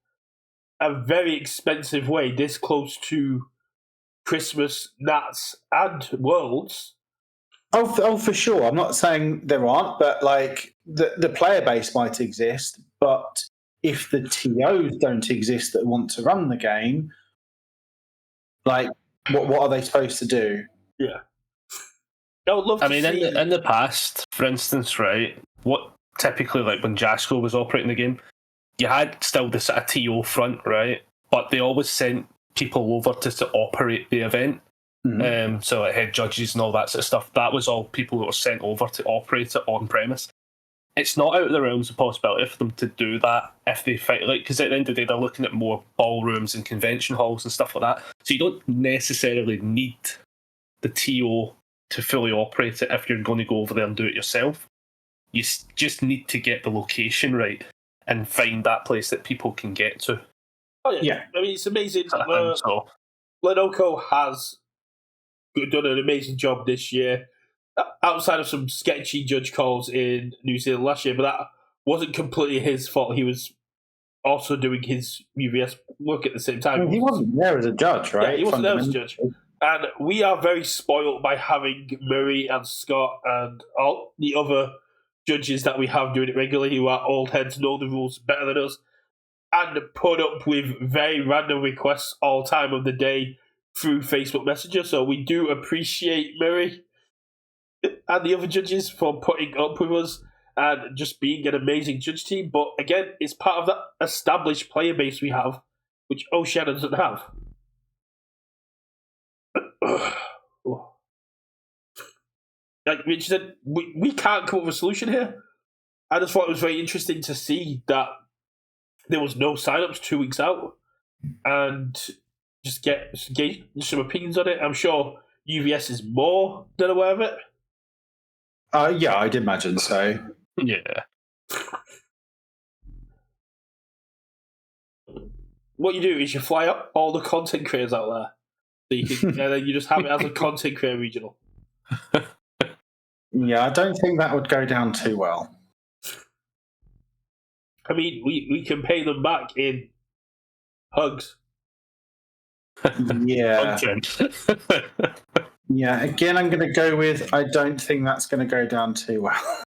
A: a very expensive way this close to Christmas, Nats, and Worlds.
B: Oh, for sure. I'm not saying there aren't, but like the player base might exist, but if the TOs don't exist that want to run the game, like what are they supposed to do?
A: Yeah. I would love to see...
C: in the past, for instance, right, what typically, like when Jasko was operating the game, you had still the sort of TO front, right? But they always sent people over to operate the event. So like head judges and all that sort of stuff. That was all people that were sent over to operate it on premise. It's not out of the realms of possibility for them to do that if they fight, like, because at the end of the day they're looking at more ballrooms and convention halls and stuff like that. So you don't necessarily need the TO to fully operate it if you're going to go over there and do it yourself. You just need to get the location right and find that place that people can get to.
A: Oh yeah. I mean, it's amazing.
C: So.
A: Lenoco has done an amazing job this year, outside of some sketchy judge calls in New Zealand last year, but that wasn't completely his fault. He was also doing his UVS work at the same time.
B: He wasn't there as a judge, right?
A: Yeah, he wasn't there as a judge. And we are very spoiled by having Murray and Scott and all the other judges that we have doing it regularly, who are old heads, know the rules better than us, and put up with very random requests all time of the day through Facebook Messenger. So we do appreciate Murray and the other judges for putting up with us and just being an amazing judge team. But again, it's part of that established player base we have, which Oceania doesn't have. Like Rich said, we can't come up with a solution here. I just thought it was very interesting to see that there was no sign-ups 2 weeks out, and just get some opinions on it. I'm sure UVS is more than aware of it.
B: Yeah, I'd imagine so.
C: Yeah.
A: What you do is you fly up all the content creators out there, so you can, and then you just have it as a content creator regional.
B: Yeah, I don't think that would go down too well.
A: I mean, we can pay them back in hugs.
B: Yeah. Yeah, again, I'm going to go with I don't think that's going to go down too well.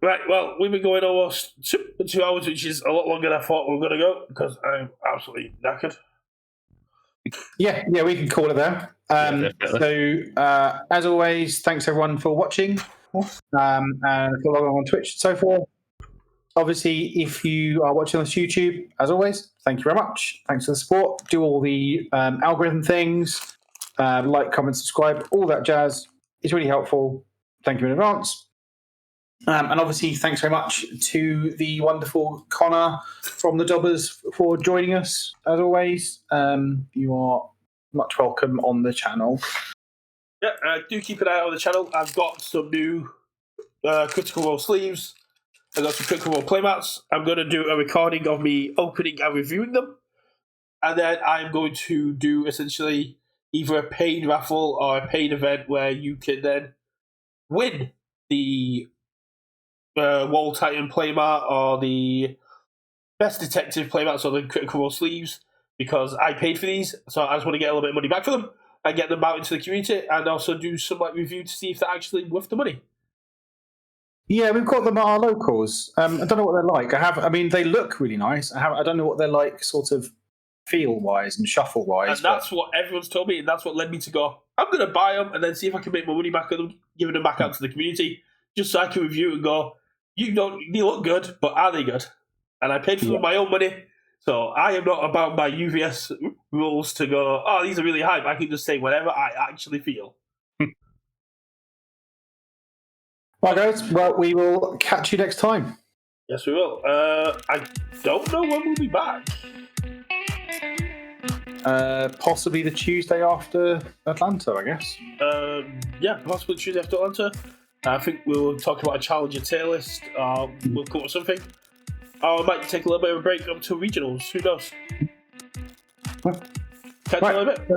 A: Right, well, we've been going almost 2 hours, which is a lot longer than I thought we were going to go, because I'm absolutely knackered.
B: Yeah, we can call it there. As always, thanks everyone for watching, and follow along on Twitch and so forth. Obviously, if you are watching on YouTube, as always, thank you very much. Thanks for the support. Do all the algorithm things, like, comment, subscribe, all that jazz. It's really helpful. Thank you in advance. And obviously, thanks very much to the wonderful Connor from the Dobbers for joining us, as always. You are much welcome on the channel.
A: Yeah, do keep an eye out on the channel. I've got some new Critical Role sleeves. I've got some Critical Role playmats. I'm going to do a recording of me opening and reviewing them. And then I'm going to do essentially either a paid raffle or a paid event where you can then win the Wall Titan playmat or the Best Detective playmats or the Critical Role sleeves, because I paid for these, so I just want to get a little bit of money back for them and get them out into the community, and also do some review to see if they're actually worth the money.
B: Yeah, we've got them at our locals. I don't know what they're like. I mean, they look really nice. I don't know what they're like, sort of feel-wise and shuffle-wise.
A: And that's what everyone's told me, and that's what led me to go, I'm going to buy them and then see if I can make my money back on them, giving them back out to the community, just so I can review and go, they look good, but are they good? And I paid for my own money, so I am not about my UVS rules to go, oh, these are really hype. I can just say whatever I actually feel.
B: Right, guys. Well, we will catch you next time.
A: Yes, we will. I don't know when we'll be back.
B: Possibly the Tuesday after Atlanta, I guess.
A: Yeah, possibly Tuesday after Atlanta. I think we'll talk about a challenger tier list. We'll come up with something. Or I might take a little bit of a break up to regionals. Who knows? Catch you in a bit.